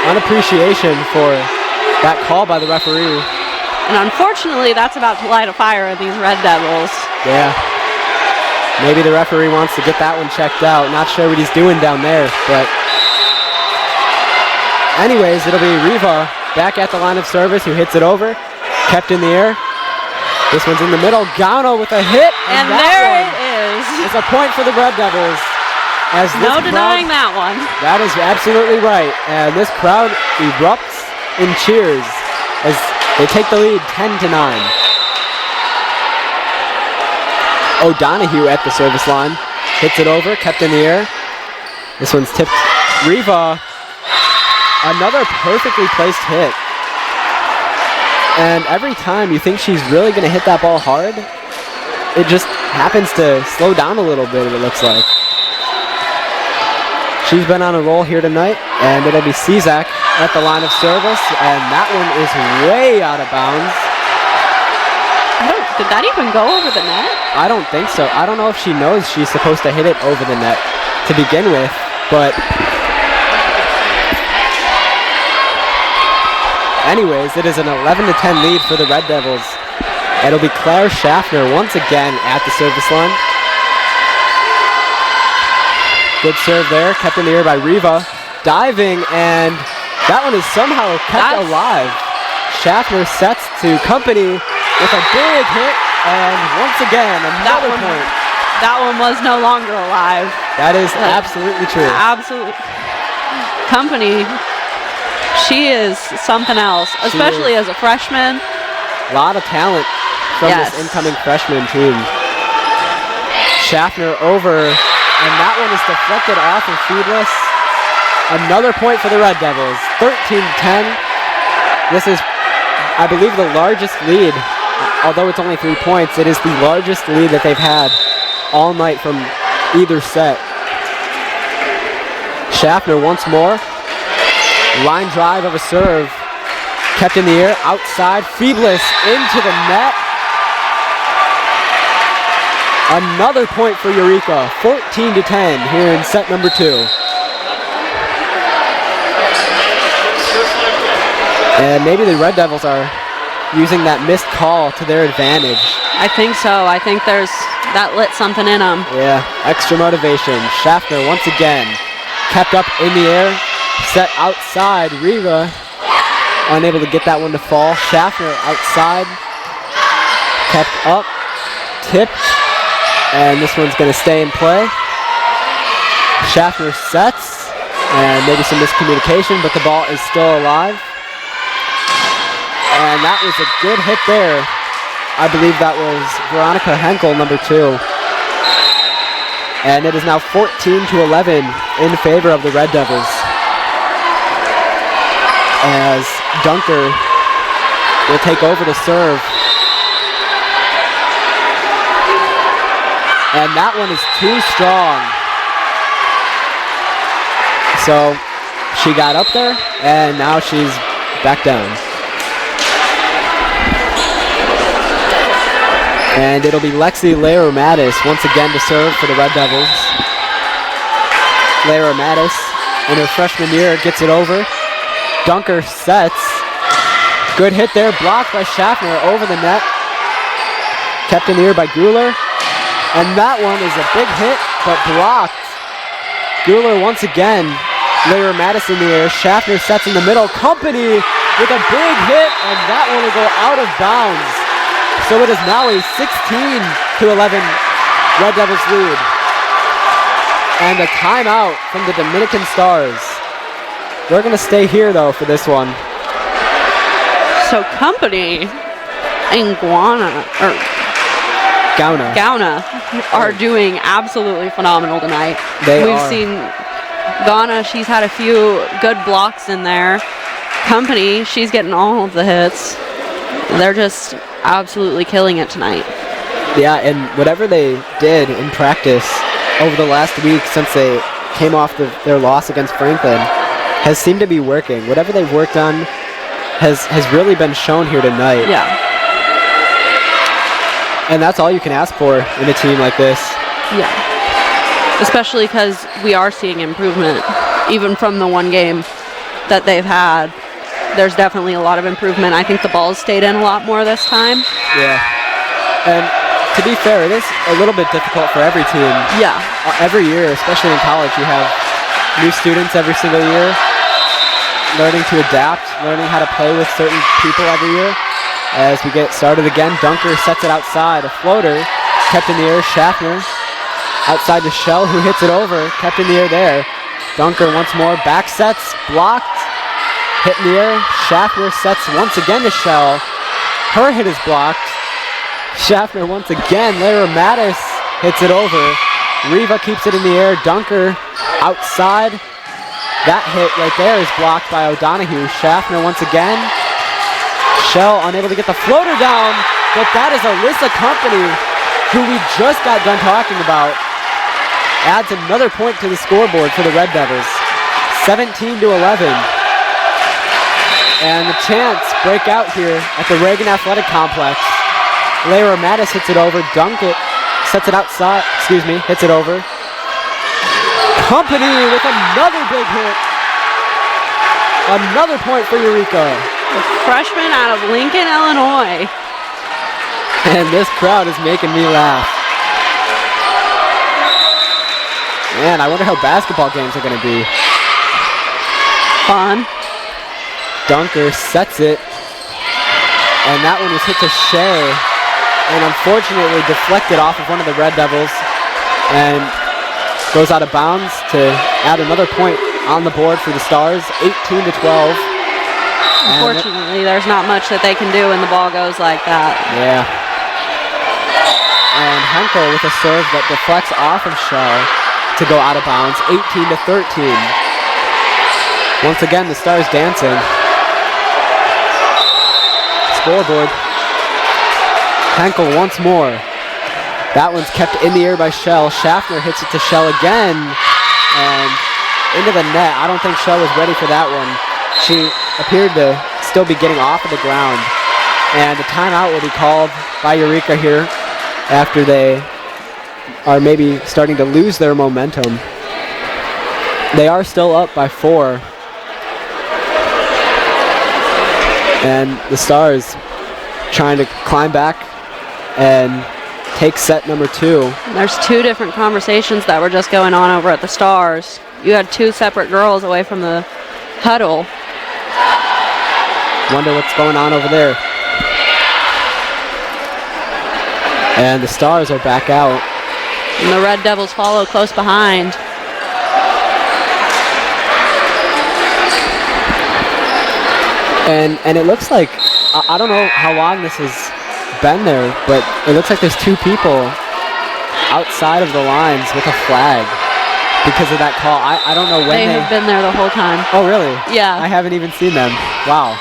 unappreciation for that call by the referee. And unfortunately, that's about to light a fire in these Red Devils. Yeah. Maybe the referee wants to get that one checked out. Not sure what he's doing down there, but anyways, it'll be Riva back at the line of service, who hits it over. Kept in the air. This one's in the middle. Gauna with a hit. And there it is. It's a point for the Red Devils. As no denying that one. That is absolutely right. And this crowd erupts in cheers as they take the lead 10-9. O'Donoghue at the service line. Hits it over, kept in the air. This one's tipped. Riva, another perfectly placed hit. And every time you think she's really going to hit that ball hard, it just happens to slow down a little bit, it looks like. She's been on a roll here tonight, and it'll be Cizak at the line of service, and that one is way out of bounds. Did that even go over the net? I don't think so. I don't know if she knows she's supposed to hit it over the net. to begin with, but anyways, it is an 11-10 lead for the Red Devils. It'll be Claire Schaffner once again at the service line. Good serve there, kept in the air by Riva. Diving, and that one is somehow kept alive. Schaffner sets to Company with a big hit, and once again, another point. That one was no longer alive. That is absolutely true. Absolutely. Company, she is something else, especially as a freshman. A lot of talent from this incoming freshman team. Schaffner over, and that one is deflected off of Feedless. Another point for the Red Devils, 13-10. This is, I believe, the largest lead. Although it's only 3 points, it is the largest lead that they've had all night from either set. Schaffner once more. Line drive of a serve. Kept in the air, outside, Feedless into the net. Another point for Eureka, 14-10 here in set number 2. And maybe the Red Devils are using that missed call to their advantage. I think so. I think that lit something in them. Yeah, extra motivation. Schaffner once again kept up in the air, set outside. Riva unable to get that one to fall. Schaffner outside, kept up, tipped, and this one's going to stay in play. Schaffner sets, and maybe some miscommunication, but the ball is still alive. And that was a good hit there. I believe that was Veronica Henkel, number 2. And it is now 14-11 in favor of the Red Devils, as Dunker will take over to serve. And that one is too strong. So she got up there, and now she's back down. And it'll be Lexi Lehrer-Mattis once again to serve for the Red Devils. Lehrer-Mattis, in her freshman year, gets it over. Dunker sets. Good hit there, blocked by Schaffner over the net. Kept in the air by Guler. And that one is a big hit, but blocked. Guler once again. Lehrer-Mattis in the air. Schaffner sets in the middle. Company with a big hit, and that one will go out of bounds. So it is now a 16-11 Red Devils lead. And a timeout from the Dominican Stars. We're going to stay here, though, for this one. So Company and Gauna are doing absolutely phenomenal tonight. We've seen Gauna, she's had a few good blocks in there. Company, she's getting all of the hits. They're just absolutely killing it tonight. Yeah, and whatever they did in practice over the last week since they came off their loss against Franklin has seemed to be working. Whatever they've worked on has really been shown here tonight. Yeah. And that's all you can ask for in a team like this. Yeah. Especially because we are seeing improvement, even from the one game that they've had. There's definitely a lot of improvement. I think the ball's stayed in a lot more this time. Yeah. And to be fair, it is a little bit difficult for every team. Yeah. Every year, especially in college, you have new students every single year, learning to adapt, learning how to play with certain people every year. As we get started again, Dunker sets it outside. A floater, kept in the air. Schaffner outside to Shell, who hits it over. Kept in the air there. Dunker once more, back sets, blocked. Hit in the air. Schaffner sets once again to Shell. Her hit is blocked. Schaffner once again. Lehrer-Mattis hits it over. Riva keeps it in the air. Dunker outside. That hit right there is blocked by O'Donohue. Schaffner once again. Shell unable to get the floater down, but that is Alyssa Company, who we just got done talking about. Adds another point to the scoreboard for the Red Devils. 17-11. And the chance break out here at the Reagan Athletic Complex. Lehrer-Mattis hits it over. Dunkett sets it outside. Hits it over. Company with another big hit. Another point for Eureka. The freshman out of Lincoln, Illinois. And this crowd is making me laugh. Man, I wonder how basketball games are going to be. Fun. Dunker sets it. And that one was hit to Shea. And unfortunately deflected off of one of the Red Devils. And goes out of bounds to add another point on the board for the Stars. 18 to 12. Unfortunately, there's not much that they can do when the ball goes like that. Yeah. And Henkel with a serve that deflects off of Shell to go out of bounds, 18 to 13. Once again, the Stars dancing. Scoreboard. Henkel once more. That one's kept in the air by Shell. Schaffner hits it to Shell again, and into the net. I don't think Shell was ready for that one. She appeared to still be getting off of the ground. And the timeout will be called by Eureka here after they are maybe starting to lose their momentum. They are still up by 4. And the Stars trying to climb back and take set number 2. There's 2 different conversations that were just going on over at the Stars. You had 2 separate girls away from the huddle. Wonder what's going on over there. And the Stars are back out. And the Red Devils follow close behind. And it looks like, I don't know how long this has been there, but it looks like there's 2 people outside of the lines with a flag because of that call. I don't know when they have been there the whole time. Oh, really? Yeah. I haven't even seen them. Wow.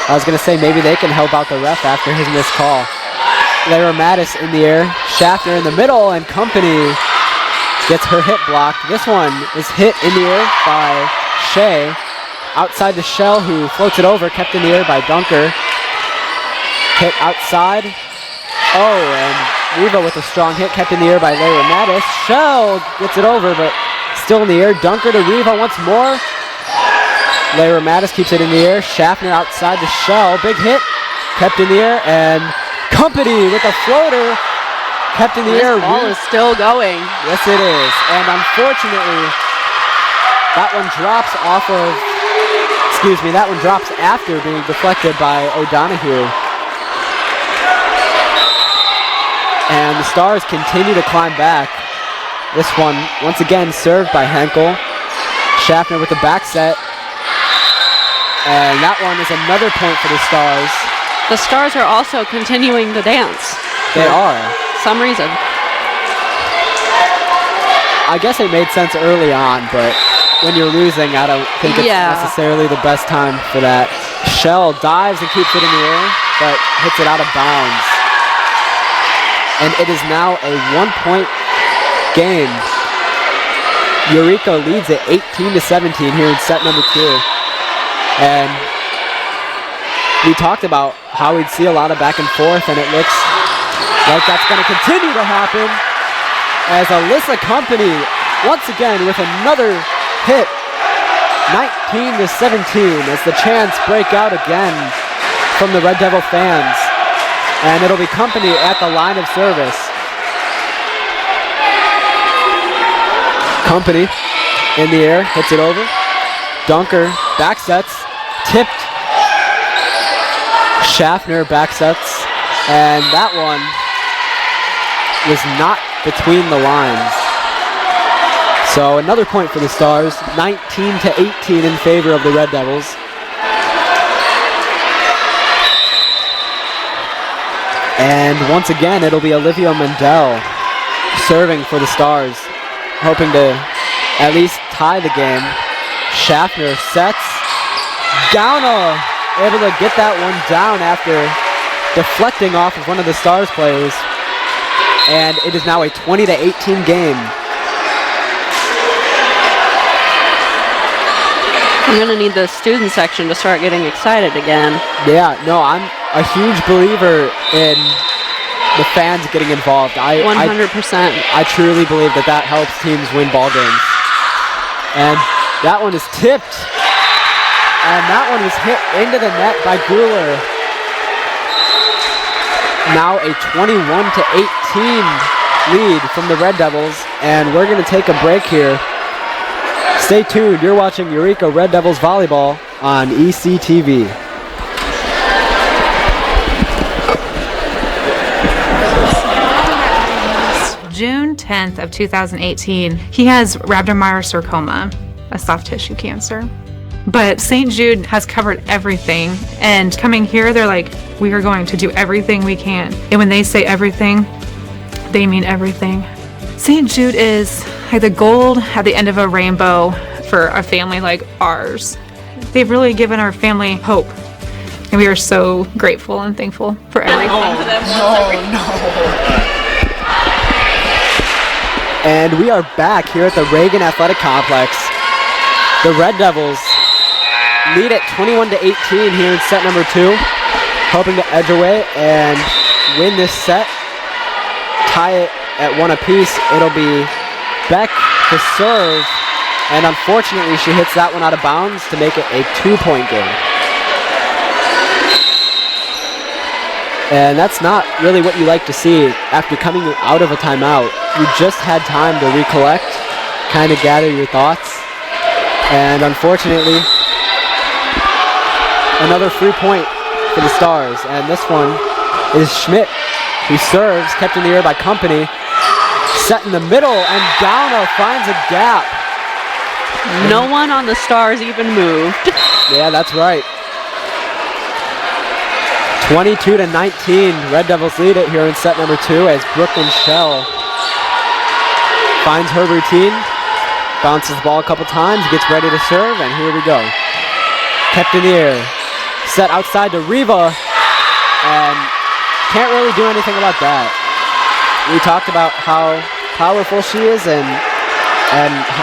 I was going to say maybe they can help out the ref after his missed call. Lara Mattis in the air. Schaffner in the middle, and Company gets her hit blocked. This one is hit in the air by Shea. Outside to Shell, who floats it over, kept in the air by Dunker. Hit outside. Oh, and Riva with a strong hit, kept in the air by Lara Mattis. Shell gets it over, but still in the air. Dunker to Riva once more. Lara Mattis keeps it in the air. Schaffner outside to Shell. Big hit, kept in the air, and Company with a floater, kept in the air. This ball is still going. Yes, it is. And unfortunately, that one drops off of, that one drops after being deflected by O'Donoghue. And the Stars continue to climb back. This one, once again, served by Henkel. Schaffner with the back set. And that one is another point for the Stars. The Stars are also continuing to dance. They are. Some reason. I guess it made sense early on, but when you're losing, I don't think it's necessarily the best time for that. Shell dives and keeps it in the air, but hits it out of bounds. And it is now a 1-point game. Eureka leads it 18 to 17 here in set number 2. And we talked about how we'd see a lot of back and forth, and it looks like that's going to continue to happen as Alyssa Company once again with another hit. 19 to 17 as the chants break out again from the Red Devil fans. And it'll be Company at the line of service. Company in the air, hits it over. Dunker back sets, tipped. Schaffner back sets, and that one was not between the lines. So another point for the Stars, 19 to 18 in favor of the Red Devils. And once again, it'll be Olivia Mendel serving for the Stars, hoping to at least tie the game. Schaffner sets. Gauna able to get that one down after deflecting off of one of the Stars players. And it is now a 20 to 18 game. I'm going to need the student section to start getting excited again. Yeah, no, I'm a huge believer in the fans getting involved. 100%. I truly believe that helps teams win ball games. And that one is tipped. And that one was hit into the net by Guler. Now a 21-18 lead from the Red Devils. And we're going to take a break here. Stay tuned. You're watching Eureka Red Devils Volleyball on ECTV. June 10th of 2018, he has rhabdomyosarcoma, a soft tissue cancer. But St. Jude has covered everything, and coming here, they're like, we are going to do everything we can. And when they say everything, they mean everything. St. Jude is like the gold at the end of a rainbow for a family like ours. They've really given our family hope, and we are so grateful and thankful for everything. And we are back here at the Reagan Athletic Complex. The Red Devils lead at 21-18 here in set number 2, hoping to edge away and win this set, tie it at 1 apiece. It'll be Beck to serve, and unfortunately she hits that one out of bounds to make it a 2-point game. And that's not really what you like to see after coming out of a timeout. You just had time to recollect, kind of gather your thoughts, and unfortunately, another free point for the Stars. And this one is Schmidt, who serves, kept in the air by Company, set in the middle, and Downa finds a gap. No one on the Stars even moved. Yeah, that's right. 22-19, Red Devils lead it here in set number 2 as Brooklyn Shell finds her routine, bounces the ball a couple times, gets ready to serve, and here we go. Kept in the air, set outside to Riva, and can't really do anything about that. We talked about how powerful she is and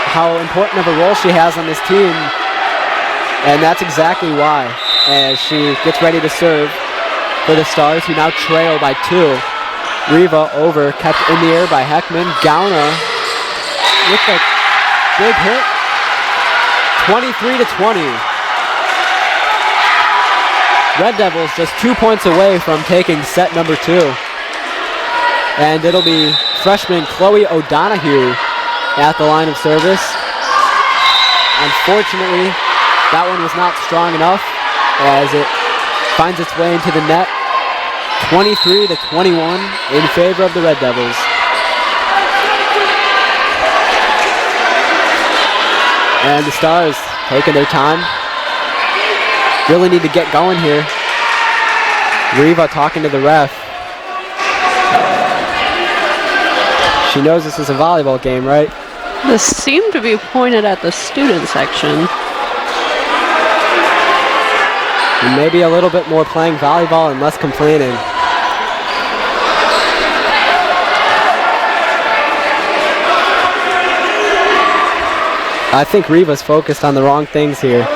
how important of a role she has on this team, and that's exactly why, as she gets ready to serve for the Stars, who now trail by 2. Riva over, kept in the air by Heckman. Gauna with a big hit. 23-20. Red Devils just 2 points away from taking set number 2. And it'll be freshman Chloe O'Donoghue at the line of service. Unfortunately, that one was not strong enough as it finds its way into the net. 23-21 in favor of the Red Devils. And the Stars taking their time. Really need to get going here. Riva talking to the ref. She knows this is a volleyball game, right? This seemed to be pointed at the student section. And maybe a little bit more playing volleyball and less complaining. I think Riva's focused on the wrong things here.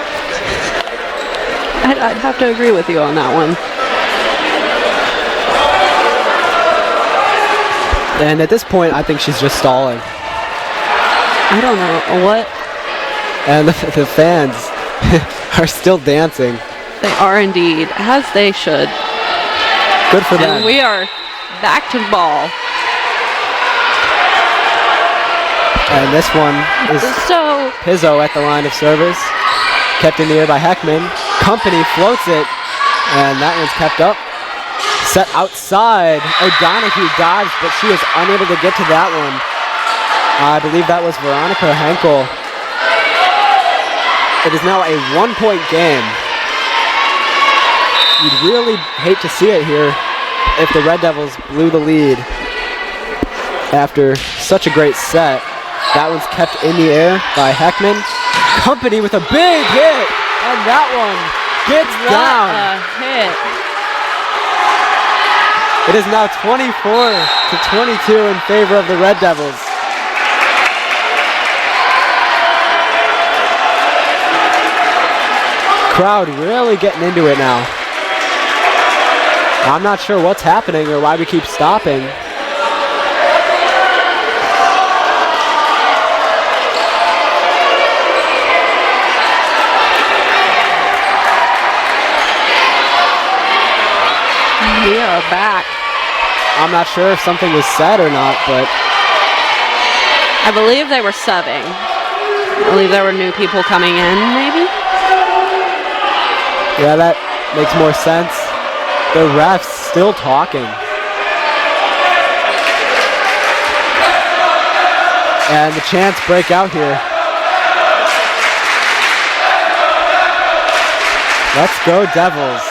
I'd have to agree with you on that one. And at this point, I think she's just stalling. I don't know what. And the fans are still dancing. They are indeed, as they should. Good for them. And we are back to ball. And this one is Pizzo at the line of service. Kept in the air by Heckman. Company floats it, and that one's kept up. Set outside. O'Donoghue dives, but she is unable to get to that one. I believe that was Veronica Henkel. It is now a 1-point game. You'd really hate to see it here if the Red Devils blew the lead after such a great set. That one's kept in the air by Heckman. Company with a big hit, and that one gets down. What a hit. It is now 24-22 in favor of the Red Devils. Crowd really getting into it now. I'm not sure what's happening or why we keep stopping. We are back. I'm not sure if something was said or not, but I believe they were subbing. I believe there were new people coming in, maybe? yeah, that makes more sense. The ref's still talking. And the chants break out here. Let's go Devils.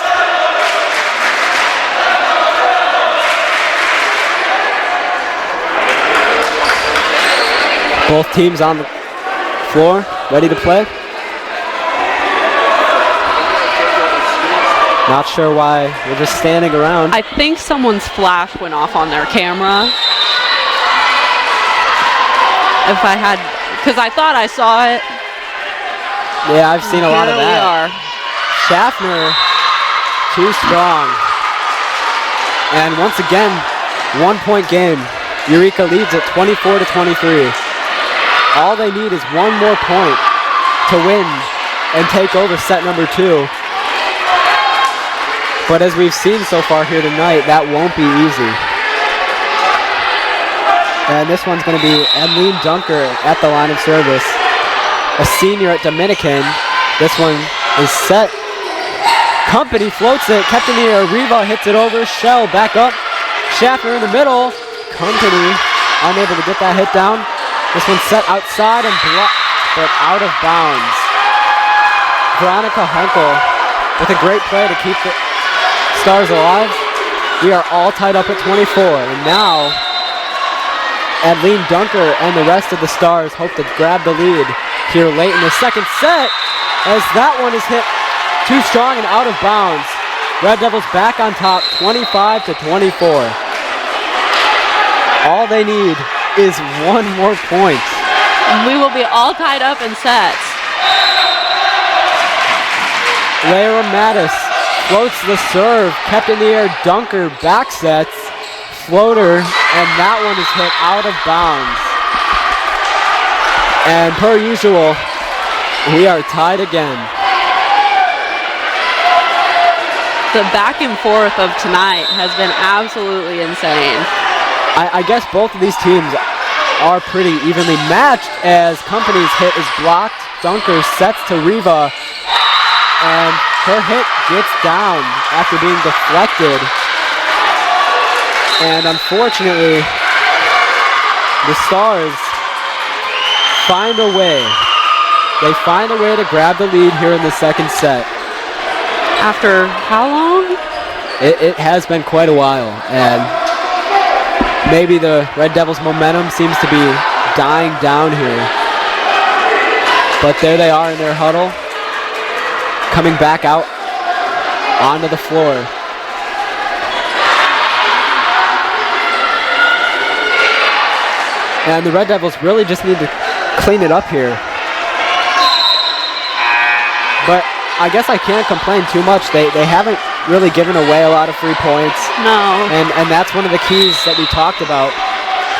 Both teams on the floor, ready to play. Not sure why we're just standing around. I think someone's flash went off on their camera. If I had, because I thought I saw it. Yeah, I've seen a lot of that. Here we are. Schaffner, too strong. And once again, 1-point game. Eureka leads at 24-23. All they need is one more point to win and take over set number 2. But as we've seen so far here tonight, that won't be easy. And this one's going to be Adeline Dunker at the line of service. A senior at Dominican. This one is set. Company floats it, kept in the air. Riva hits it over. Shell back up. Schaffner in the middle. Company unable to get that hit down. This one's set outside and blocked, but out of bounds. Veronica Henkel with a great play to keep the Stars alive. We are all tied up at 24, and now Adeline Dunker and the rest of the Stars hope to grab the lead here late in the second set, as that one is hit too strong and out of bounds. Red Devils back on top, 25-24. All they need is one more point. And we will be all tied up in sets. Layra Mattis floats the serve, kept in the air. Dunker back sets, floater, and that one is hit out of bounds. And per usual, we are tied again. The back and forth of tonight has been absolutely insane. I guess both of these teams are pretty evenly matched, as Company's hit is blocked. Dunker sets to Riva, and her hit gets down after being deflected. And unfortunately, the Stars find a way. They find a way to grab the lead here in the second set. After how long? It has been quite a while, and maybe the Red Devils' momentum seems to be dying down here. But there they are in their huddle, coming back out onto the floor. And the Red Devils really just need to clean it up here. But I guess I can't complain too much. They haven't really given away a lot of free points. No. And that's one of the keys that we talked about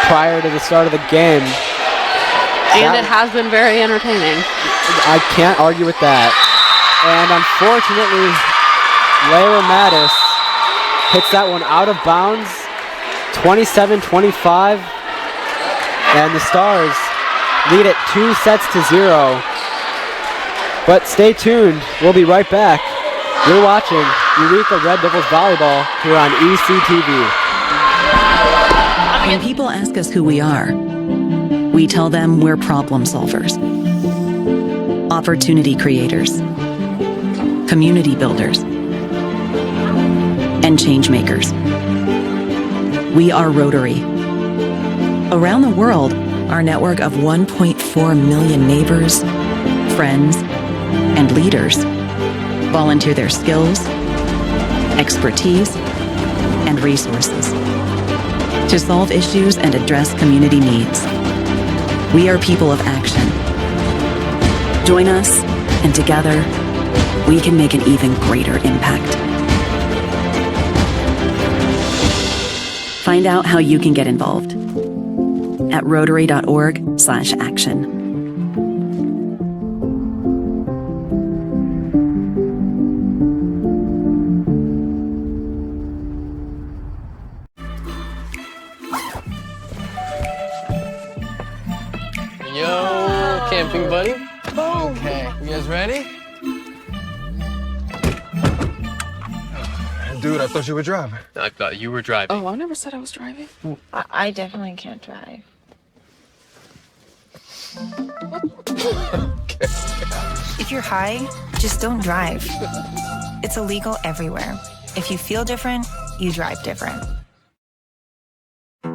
prior to the start of the game. And it has been very entertaining. I can't argue with that. And unfortunately, Layra Mattis hits that one out of bounds, 27-25. And the Stars lead it 2-0. But stay tuned. We'll be right back. You're watching Eureka Red Devils Volleyball here on ECTV. When people ask us who we are, we tell them we're problem solvers, opportunity creators, community builders, and change makers. We are Rotary. Around the world, our network of 1.4 million neighbors, friends, and leaders volunteer their skills, expertise, and resources to solve issues and address community needs. We are people of action. Join us, and together, we can make an even greater impact. Find out how you can get involved at rotary.org/action. Yo, camping buddy. Okay, you guys ready? Dude, I thought you were driving. I thought you were driving. Oh, I never said I was driving. I definitely can't drive. If you're high, just don't drive. It's illegal everywhere. If you feel different, you drive different. I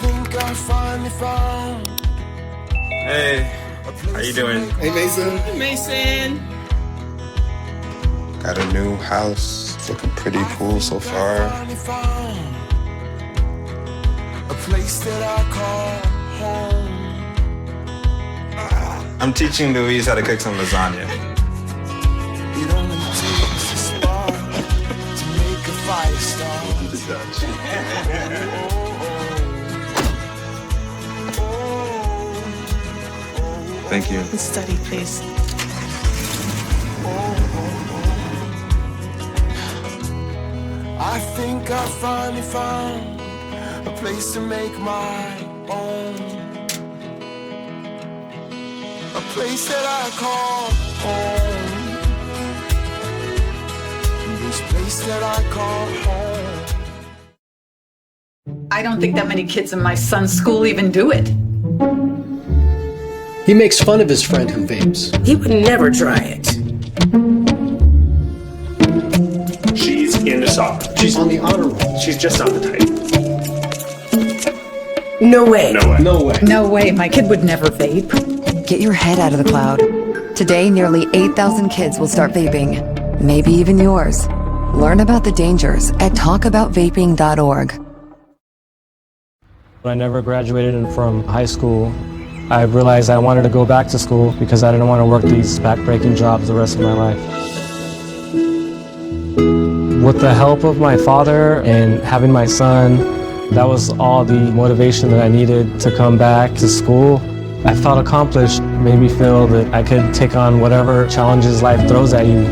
think I finally found. Hey, how you doing? Hey, Mason. Mason. Got a new house. It's looking pretty cool so far. A place that I call home. I'm teaching Louise how to cook some lasagna. It only takes a spark to make a fire start. Thank you. Study, please. I think I finally found a place to make my own. A place that I call home. This place that I call home. I don't think that many kids in my son's school even do it. He makes fun of his friend who vapes. He would never try it. She's into soccer. She's on the honor roll. She's just not the type. No way. No way. No way. No way. My kid would never vape. Get your head out of the cloud. Today, nearly 8,000 kids will start vaping. Maybe even yours. Learn about the dangers at talkaboutvaping.org. When I never graduated from high school, I realized I wanted to go back to school because I didn't want to work these back-breaking jobs the rest of my life. With the help of my father and having my son, that was all the motivation that I needed to come back to school. I felt accomplished, made me feel that I could take on whatever challenges life throws at you.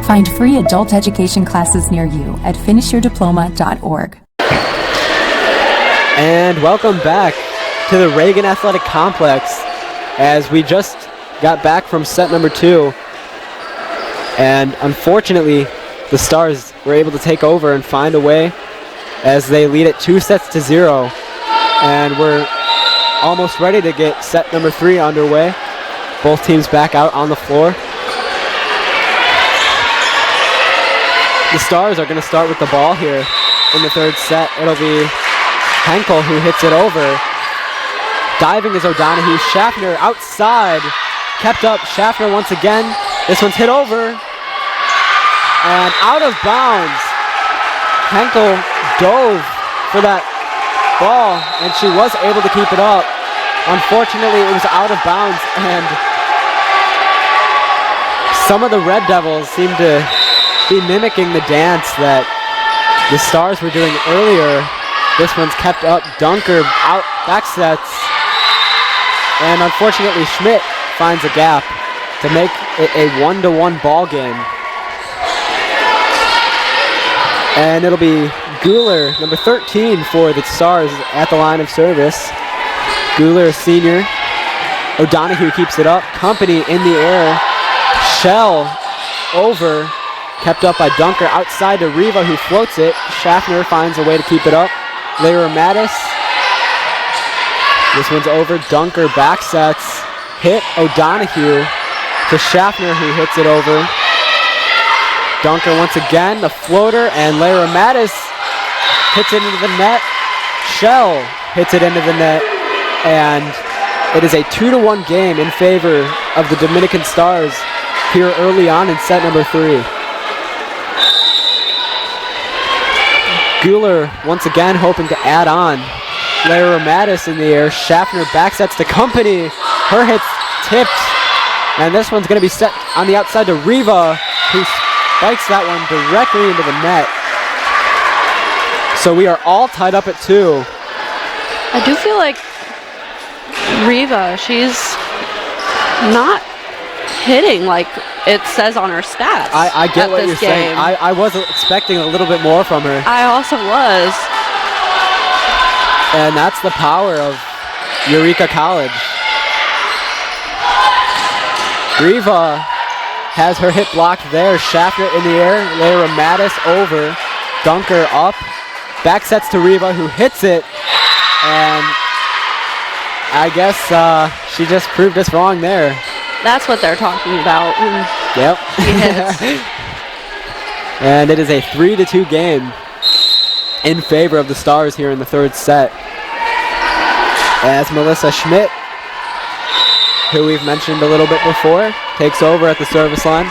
Find free adult education classes near you at finishyourdiploma.org. And welcome back to the Reagan Athletic Complex as we just got back from set number 2. And unfortunately, the Stars were able to take over and find a way as they lead it 2-0. And we're almost ready to get set number 3 underway. Both teams back out on the floor. The Stars are going to start with the ball here in the third set. It'll be Henkel who hits it over. Diving is O'Donohue. Schaffner outside. Kept up. Schaffner once again. This one's hit over. And out of bounds. Henkel dove for that ball, and she was able to keep it up. Unfortunately, it was out of bounds, and some of the Red Devils seem to be mimicking the dance that the Stars were doing earlier. This one's kept up. Dunker out, back sets. And unfortunately, Schmidt finds a gap to make it a 1-1 ball game. And it'll be Guler, number 13 for the Stars at the line of service. Guler, a senior. O'Donohue keeps it up. Company in the air. Shell over. Kept up by Dunker outside to Riva, who floats it. Schaffner finds a way to keep it up. Lyra Mattis. This one's over. Dunker back sets. Hit O'Donohue to Schaffner, who hits it over. Dunker once again, the floater, and Lyra Mattis hits it into the net. Shell hits it into the net, and it is a 2-1 game in favor of the Dominican Stars here early on in set number 3. Guler once again hoping to add on. Lyra Mattis in the air. Schaffner backsets to Company. Her hit's tipped. And this one's going to be set on the outside to Riva, who spikes that one directly into the net. So we are all tied up at 2. I do feel like Riva, she's not hitting like it says on her stats. I get what you're saying. I was expecting a little bit more from her. I also was. And that's the power of Eureka College. Riva has her hit blocked there. Schaffner in the air. Layra Mattis over. Dunker up. Back sets to Riva, who hits it. And I guess she just proved us wrong there. That's what they're talking about. Yep. She hits. And it is a 3-2 game in favor of the Stars here in the third set. As Melissa Schmidt, who we've mentioned a little bit before, takes over at the service line.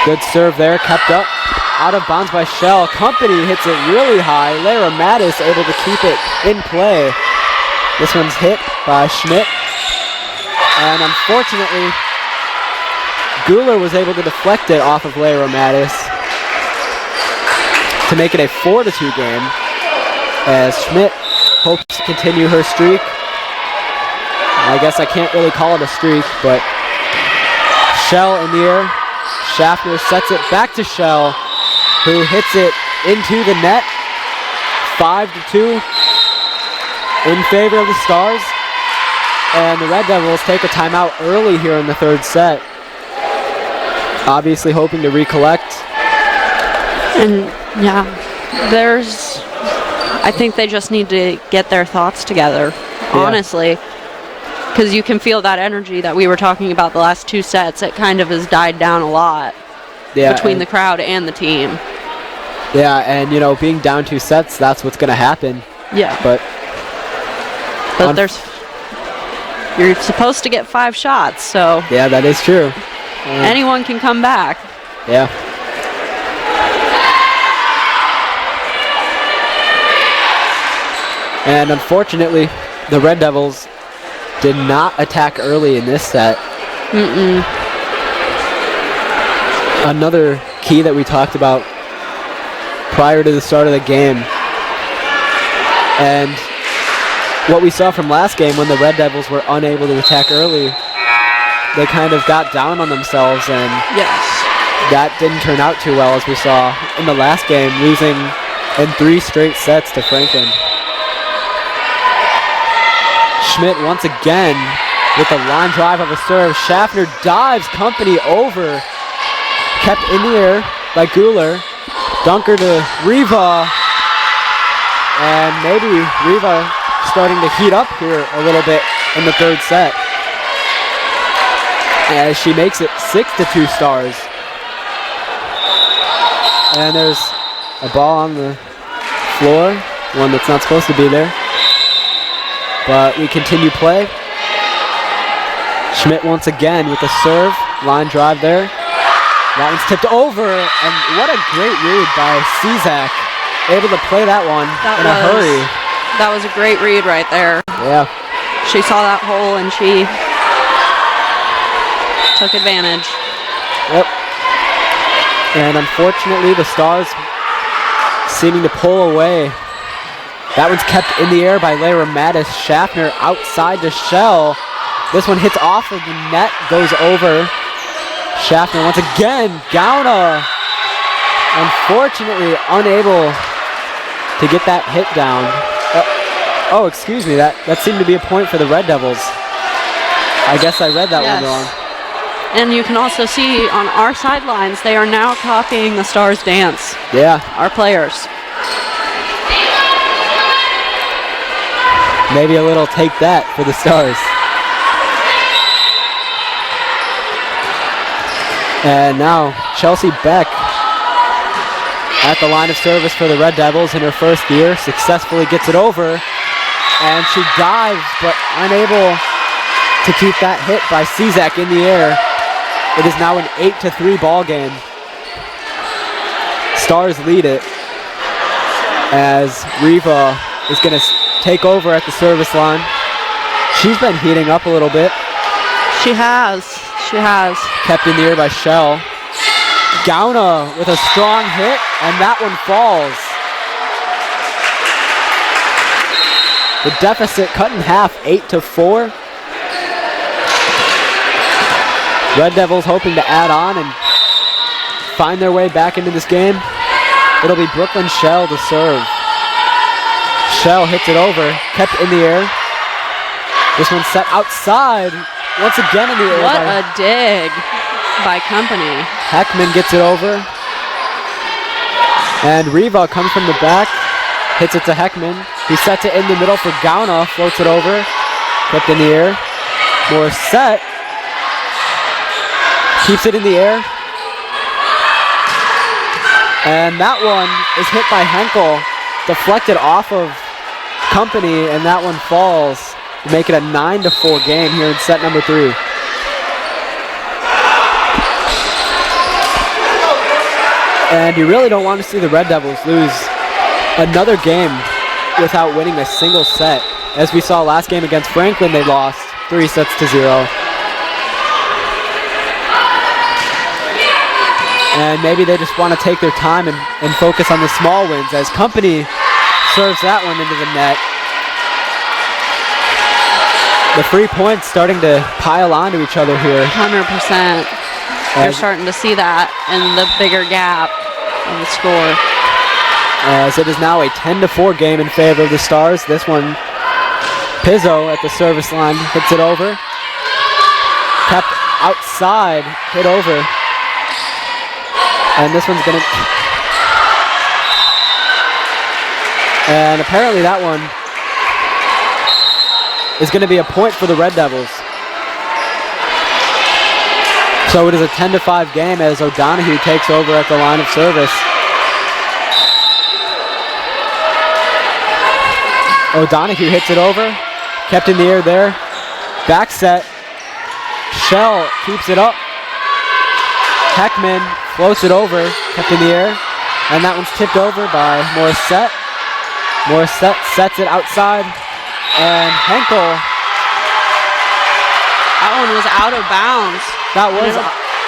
Good serve there, kept up. Out of bounds by Shell. Company hits it really high. Layra Mattis able to keep it in play. This one's hit by Schmidt. And unfortunately, Guler was able to deflect it off of Layra Mattis to make it a 4-2 game, as Schmidt hopes to continue her streak. I guess I can't really call it a streak, but Shell in the air. Schaffner sets it back to Shell, who hits it into the net. 5-2 in favor of the Stars. And the Red Devils take a timeout early here in the third set. Obviously hoping to recollect. And yeah, I think they just need to get their thoughts together, honestly. Because you can feel that energy that we were talking about the last 2 sets. It kind of has died down a lot between the crowd and the team. Yeah, and you know, being down 2 sets, that's what's going to happen. Yeah. But you're supposed to get 5 shots, so. Yeah, that is true. Anyone can come back. Yeah. And unfortunately, the Red Devils did not attack early in this set. Another key that we talked about prior to the start of the game. And what we saw from last game, when the Red Devils were unable to attack early, they kind of got down on themselves, and that didn't turn out too well, as we saw in the last game, losing in 3 straight sets to Franklin. Schmidt once again with the line drive of a serve. Schaffner dives Company over. Kept in the air by Guler. Dunker to Riva. And maybe Riva starting to heat up here a little bit in the third set, as she makes it 6-2 Stars. And there's a ball on the floor, one that's not supposed to be there. But we continue play. Schmidt once again with a serve, line drive there. That one's tipped over, and what a great read by Cizak. Able to play that one in a hurry. That was a great read right there. Yeah. She saw that hole and she took advantage. Yep. And unfortunately, the Stars seeming to pull away. That one's kept in the air by Layra Mattis. Schaffner outside to Shell. This one hits off of the net, goes over. Schaffner once again. Gauna, unfortunately, unable to get that hit down. Oh, excuse me. That seemed to be a point for the Red Devils. I guess I read that one wrong. And you can also see on our sidelines, they are now copying the Stars dance. Yeah. Our players. Maybe a little take that for the Stars. And now Chelsea Beck at the line of service for the Red Devils in her first year. Successfully gets it over. And she dives, but unable to keep that hit by Cizak in the air. It is now an 8-3 ball game. Stars lead it, as Riva is going to take over at the service line. She's been heating up a little bit. She has. Kept in the air by Shell. Gauna with a strong hit, and that one falls. The deficit cut in half, 8-4. Red Devils hoping to add on and find their way back into this game. It'll be Brooklyn Shell to serve. Shell hits it over, kept in the air. This one's set outside, once again in the air. What a dig by Company. Heckman gets it over. And Riva comes from the back, hits it to Heckman. He sets it in the middle for Gauna, floats it over, kept in the air. Morissette keeps it in the air. And that one is hit by Henkel, deflected off of Company, and that one falls to make it a 9-4 game here in set number 3. And you really don't want to see the Red Devils lose another game without winning a single set. As we saw last game against Franklin, they lost 3-0. And maybe they just want to take their time and focus on the small wins, as Company serves that one into the net. The 3 points starting to pile onto each other here. 100%. You're starting to see that in the bigger gap in the score. As it is now a 10-4 game in favor of the Stars. This one, Pizzo at the service line hits it over. Kept outside, hit over. And this one's gonna... And apparently that one is gonna be a point for the Red Devils. So it is a 10-5 game as O'Donohue takes over at the line of service. O'Donohue hits it over, kept in the air there. Back set, Shell keeps it up. Heckman floats it over, kept in the air, and that one's tipped over by Morissette. Morissette sets it outside, and Henkel. That one was out of bounds. That was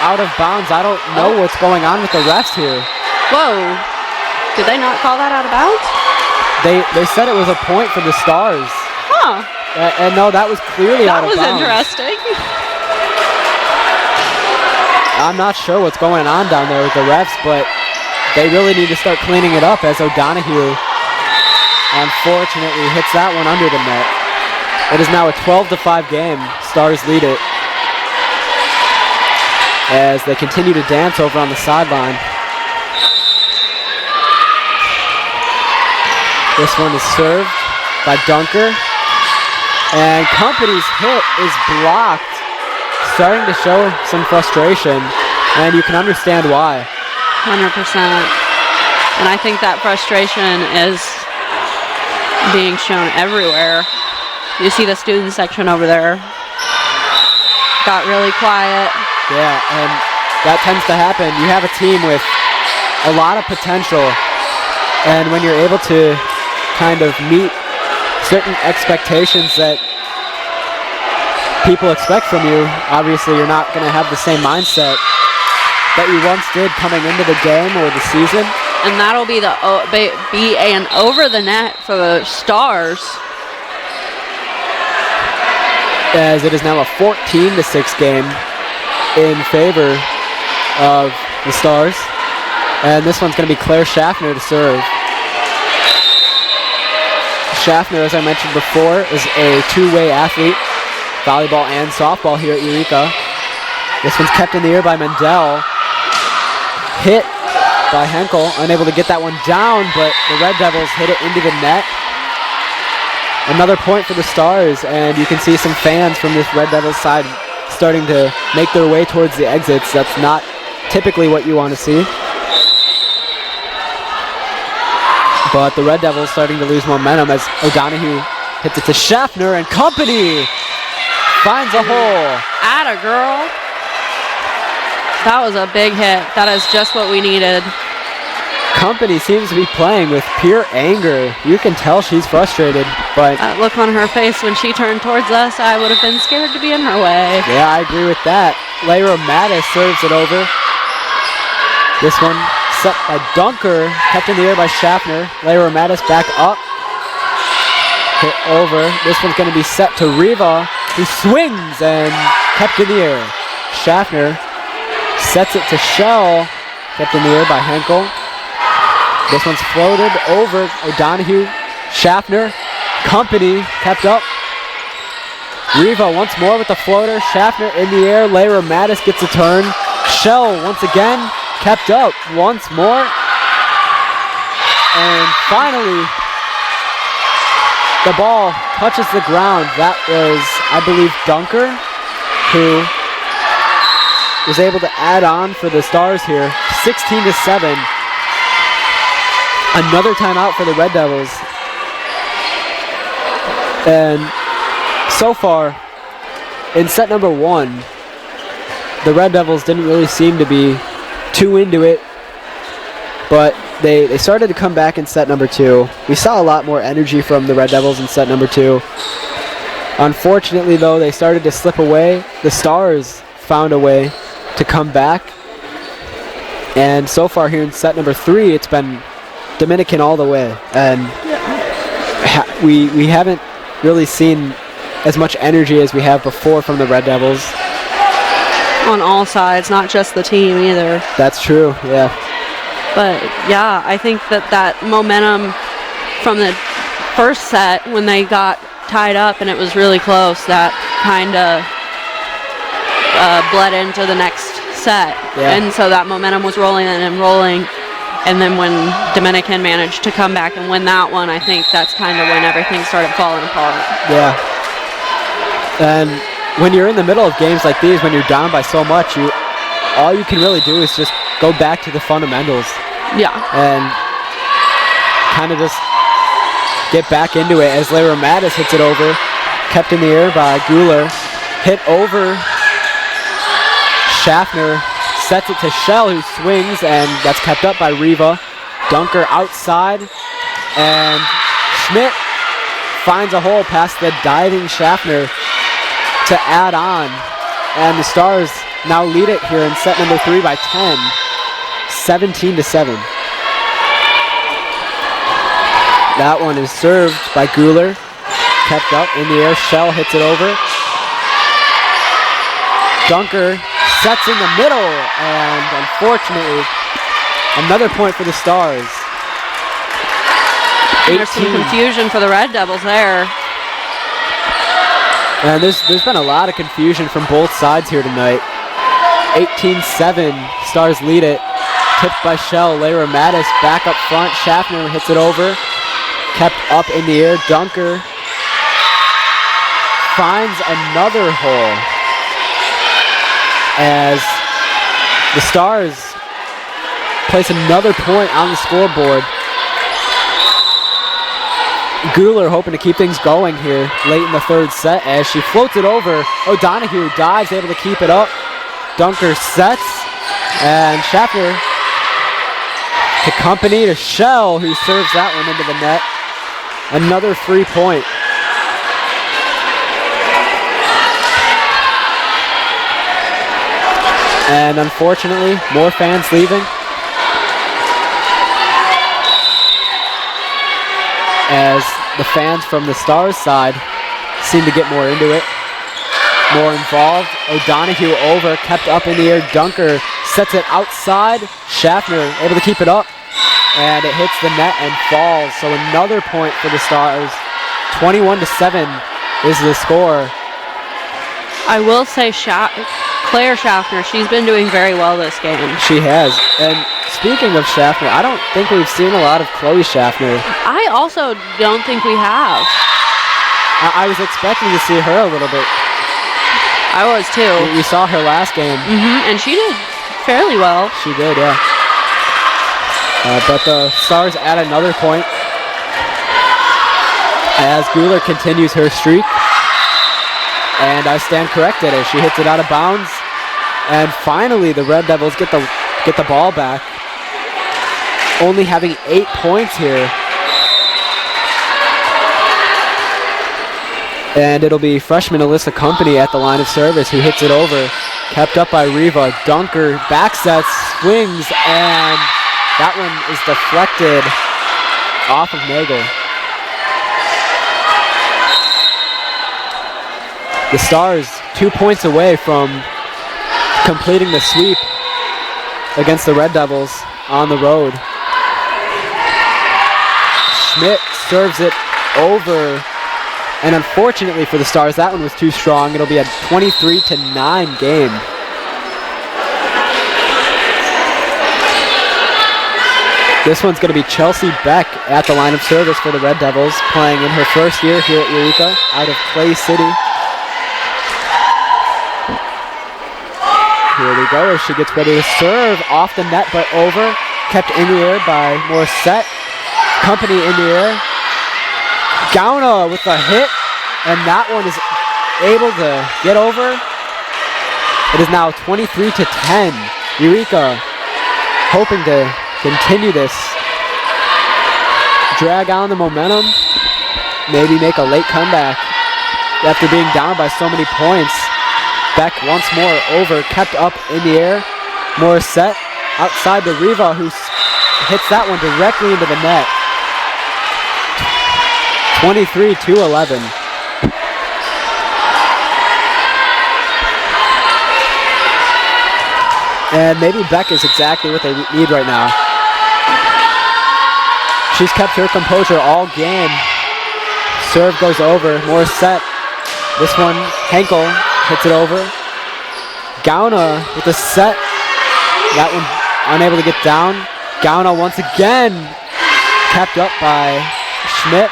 out of bounds. I don't know what's going on with the refs here. Whoa. Did they not call that out of bounds? They said it was a point for the Stars. Huh. And no, that was clearly out of bounds. That was interesting. I'm not sure what's going on down there with the refs, but they really need to start cleaning it up, as O'Donohue unfortunately hits that one under the net. It is now a 12-5 game. Stars lead it as they continue to dance over on the sideline. This one is served by Dunker. And Company's hit is blocked. Starting to show some frustration, and you can understand why. 100%. And I think that frustration is being shown everywhere. You see the student section over there. Got really quiet. Yeah, and that tends to happen. You have a team with a lot of potential, and when you're able to kind of meet certain expectations that people expect from you, obviously you're not going to have the same mindset that you once did coming into the game or the season. And that'll be an over the net for the Stars. As it is now a 14-6 game in favor of the Stars. And this one's going to be Claire Schaffner to serve. Schaffner, as I mentioned before, is a two-way athlete, volleyball and softball here at Eureka. This one's kept in the air by Mendel. Hit by Henkel, unable to get that one down, but the Red Devils hit it into the net. Another point for the Stars, and you can see some fans from this Red Devils side starting to make their way towards the exits. That's not typically what you want to see. But the Red Devils starting to lose momentum as O'Donohue hits it to Schaffner, and Company finds a hole. Atta girl. That was a big hit. That is just what we needed. Company seems to be playing with pure anger. You can tell she's frustrated, but that look on her face when she turned towards us, I would have been scared to be in her way. Yeah, I agree with that. Lyra Mattis serves it over. This one set by Dunker, kept in the air by Schaffner. Layra Mattis back up. Hit over. This one's going to be set to Riva, who swings and kept in the air. Schaffner sets it to Shell, kept in the air by Henkel. This one's floated over O'Donohue. Schaffner, company, kept up. Riva once more with the floater. Schaffner in the air. Layra Mattis gets a turn. Shell once again, kept up once more. And finally, the ball touches the ground. That was, I believe, Dunker, who was able to add on for the Stars here. 16-7. Another timeout for the Red Devils. And so far, in set number 1, the Red Devils didn't really seem to be too into it, but they started to come back in set number 2. We saw a lot more energy from the Red Devils in set number 2. Unfortunately, though, they started to slip away. The Stars found a way to come back, and so far here in set number 3, it's been Dominican all the way, and we haven't really seen as much energy as we have before from the Red Devils. On all sides, not just the team either. That's true, yeah. But yeah, I think that momentum from the first set when they got tied up and it was really close, that kind of bled into the next set. Yeah. And so that momentum was rolling and rolling. And then when Dominican managed to come back and win that one, I think that's kind of when everything started falling apart. Yeah. And when you're in the middle of games like these, when you're down by so much, all you can really do is just go back to the fundamentals. Yeah. And kind of just get back into it as Layra Mattis hits it over. Kept in the air by Guler. Hit over. Schaffner sets it to Shell, who swings, and that's kept up by Riva. Dunker outside, and Schmidt finds a hole past the diving Schaffner to add on. And the Stars now lead it here in set number 3 by 10, 17-7. That one is served by Guler, kept up in the air. Shell hits it over. Dunker sets in the middle, and unfortunately, another point for the Stars. There's some confusion for the Red Devils there. And there's been a lot of confusion from both sides here tonight. 18-7, Stars lead it. Tipped by Shell. Layra Mattis back up front. Schaffner hits it over. Kept up in the air. Dunker finds another hole as the Stars place another point on the scoreboard. Guler hoping to keep things going here late in the third set as she floats it over. O'Donohue dives, able to keep it up. Dunker sets, and Schaffner to company to Shell, who serves that one into the net. Another free point. And unfortunately, more fans leaving. As the fans from the Stars side seem to get more into it, more involved. O'Donohue over, kept up in the air. Dunker sets it outside. Schaffner able to keep it up, and it hits the net and falls. So another point for the Stars. 21-7 is the score. I will say Claire Schaffner, she's been doing very well this game. She has. And speaking of Schaffner, I don't think we've seen a lot of Chloe Schaffner. I also don't think we have. I was expecting to see her a little bit. I was too. We saw her last game. And she did fairly well. She did, yeah. But the Stars add another point as Guler continues her streak. And I stand corrected as she hits it out of bounds. And finally, the Red Devils get the ball back. Only having 8 points here. And it'll be freshman Alyssa Company at the line of service who hits it over. kept up by Riva. Dunker back sets, swings, and that one is deflected off of Nagel. The Stars 2 points away from completing the sweep against the Red Devils on the road. Schmidt serves it over, and unfortunately for the Stars, that one was too strong. It'll be a 23-9 game. This one's going to be Chelsea Beck at the line of service for the Red Devils, playing in her first year here at Eureka out of Clay City. Here we go as she gets ready to serve off the net but over. Kept in the air by Morissette. Company in the air. Gauna with a hit, and that one is able to get over. It is now 23-10. Eureka hoping to continue this. Drag on the momentum. Maybe make a late comeback after being down by so many points. Beck once more over, kept up in the air. Morissette outside to Riva, who hits that one directly into the net. 23-11. And maybe Beck is exactly what they need right now. She's kept her composure all game. Serve goes over. Morissette. This one, Henkel hits it over. Gauna with the set. That one unable to get down. Gauna once again kept up by Schmidt.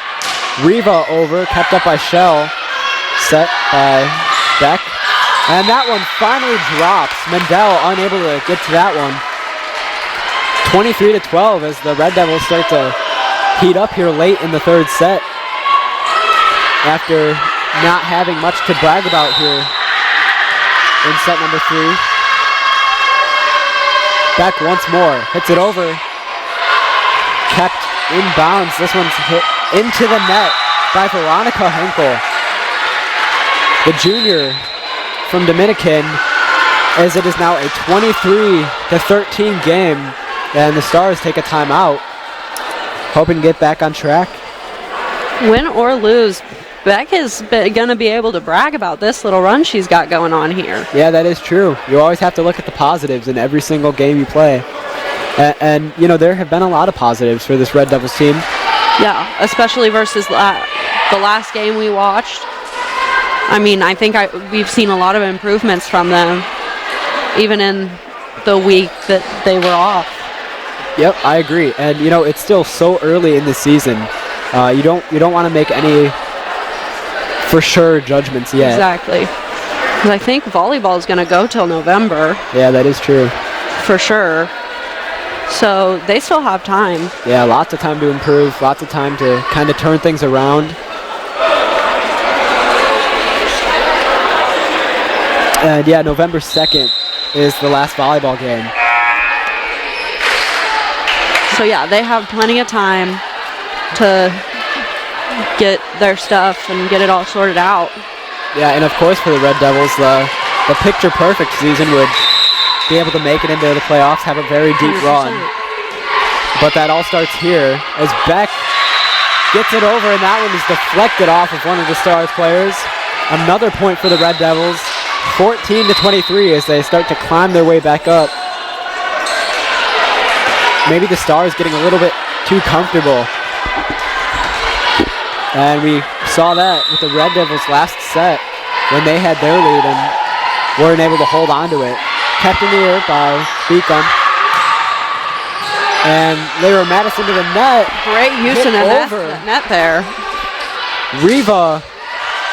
Riva over, kept up by Shell. Set by Beck. And that one finally drops. Mendel unable to get to that one. 23-12 as the Red Devils start to heat up here late in the third set. After not having much to brag about here in set number 3. Beck once more, hits it over. Kept in bounds. This one's hit into the net by Veronica Henkel. The junior from Dominican, as it is now a 23-13 game, and the Stars take a timeout, hoping to get back on track. Win or lose, Beck is going to be able to brag about this little run she's got going on here. Yeah, that is true. You always have to look at the positives in every single game you play. And you know, there have been a lot of positives for this Red Devils team. Yeah, especially versus the last game we watched. I mean, I think we've seen a lot of improvements from them, even in the week that they were off. Yep, I agree. And you know, it's still so early in the season. You don't want to make any for sure judgments yet. Exactly. Because I think volleyball is going to go till November. Yeah, that is true. For sure. So they still have time. Yeah, lots of time to improve, lots of time to kind of turn things around. And yeah, November 2nd is the last volleyball game. So yeah, they have plenty of time to get their stuff and get it all sorted out. Yeah, and of course for the Red Devils, the picture-perfect season would be able to make it into the playoffs, have a very deep 100%. run. But that all starts here as Beck gets it over, and that one is deflected off of one of the Stars players. Another point for the Red Devils, 14-23 as they start to climb their way back up. Maybe the Stars getting a little bit too comfortable. And we saw that with the Red Devils last set when they had their lead and weren't able to hold on to it. Kept in the air by Beacom. And Lyra Madison to the net. Great use in the net there. Riva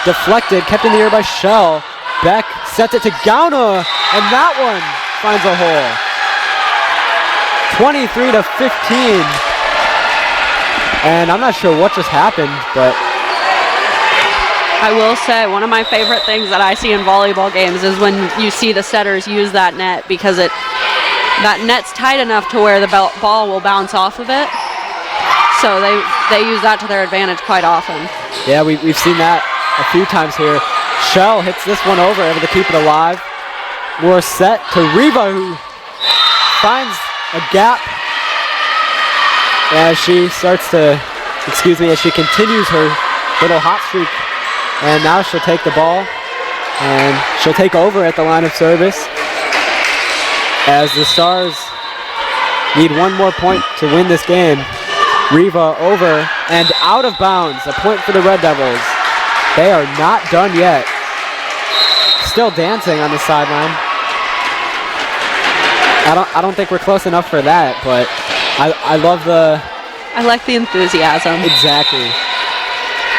deflected, kept in the air by Shell. Beck sets it to Gauna, and that one finds a hole. 23-15. And I'm not sure what just happened, but I will say one of my favorite things that I see in volleyball games is when you see the setters use that net, because that net's tight enough to where the ball will bounce off of it. So they use that to their advantage quite often. Yeah, we've seen that a few times here. Shell hits this one over, able to keep it alive. Morissette to Riva, who finds a gap as she starts to, as she continues her little hot streak. And now she'll take the ball and she'll take over at the line of service as the Stars need one more point to win this game. Riva over and out of bounds. A point for the Red Devils. They are not done yet. Still dancing on the sideline. I don't think we're close enough for that, but I love the... I like the enthusiasm. Exactly.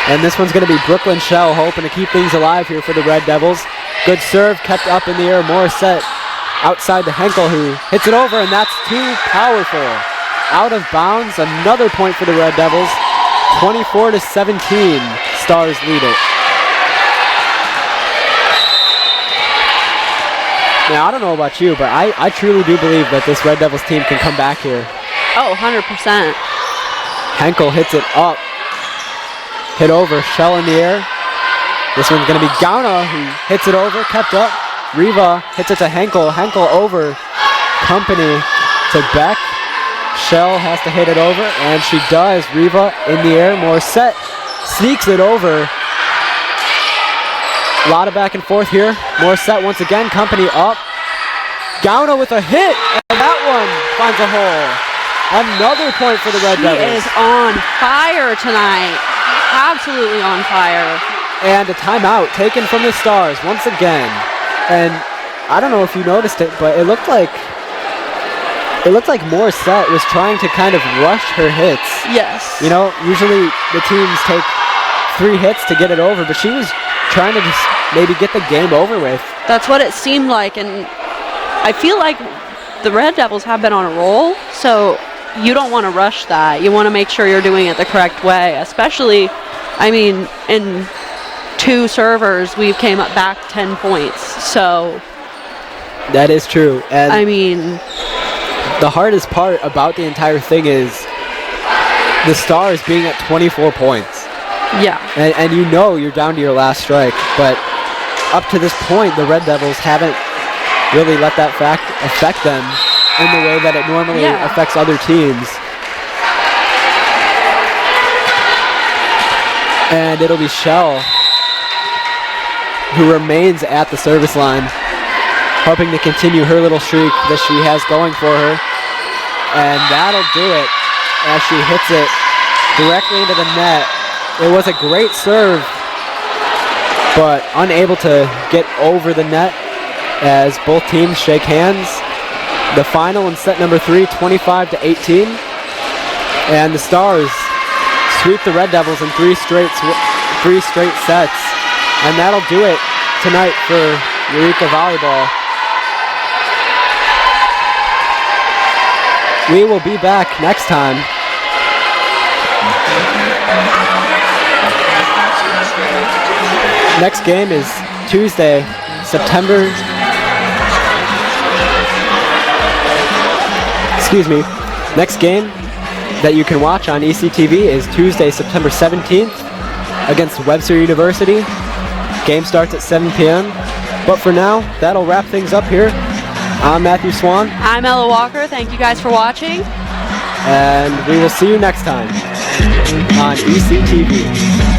And this one's going to be Brooklyn Shell hoping to keep things alive here for the Red Devils. Good serve kept up in the air. Morissette outside to Henkel, who hits it over, and that's too powerful. Out of bounds, another point for the Red Devils. 24-17, Stars lead it. Now, I don't know about you, but I truly do believe that this Red Devils team can come back here. Oh, 100%. Henkel hits it up. Hit over, Shell in the air. This one's going to be Gauna, who hits it over, kept up. Riva hits it to Henkel. Henkel over. Company to Beck. Shell has to hit it over, and she does. Riva in the air. Morissette sneaks it over. A lot of back and forth here. Morissette once again. Company up. Gauna with a hit, and that one finds a hole. Another point for the Red Devils. He is on fire tonight. Absolutely on fire. And a timeout taken from the Stars once again. And I don't know if you noticed it, but it looked like Morissette was trying to kind of rush her hits. Yes. You know, usually the teams take 3 hits to get it over, but she was trying to just maybe get the game over with. That's what it seemed like, and I feel like the Red Devils have been on a roll, so you don't want to rush that. You want to make sure you're doing it the correct way, especially, I mean, in 2 servers, we came up back 10 points, so. That is true. And I mean, the hardest part about the entire thing is the Stars being at 24 points. Yeah. And you know you're down to your last strike, but up to this point, the Red Devils haven't really let that fact affect them in the way that it normally affects other teams. And it'll be Shell who remains at the service line, hoping to continue her little streak that she has going for her. And that'll do it as she hits it directly into the net. It was a great serve, but unable to get over the net as both teams shake hands. The final in set number 3, 25-18. And the Stars sweep the Red Devils in 3 straight sets. And that'll do it tonight for Eureka Volleyball. We will be back next time. Next game is Tuesday, September... Next game that you can watch on ECTV is Tuesday, September 17th against Webster University. Game starts at 7 p.m. But for now, that'll wrap things up here. I'm Matthew Swan. I'm Ella Walker. Thank you guys for watching. And we will see you next time on ECTV.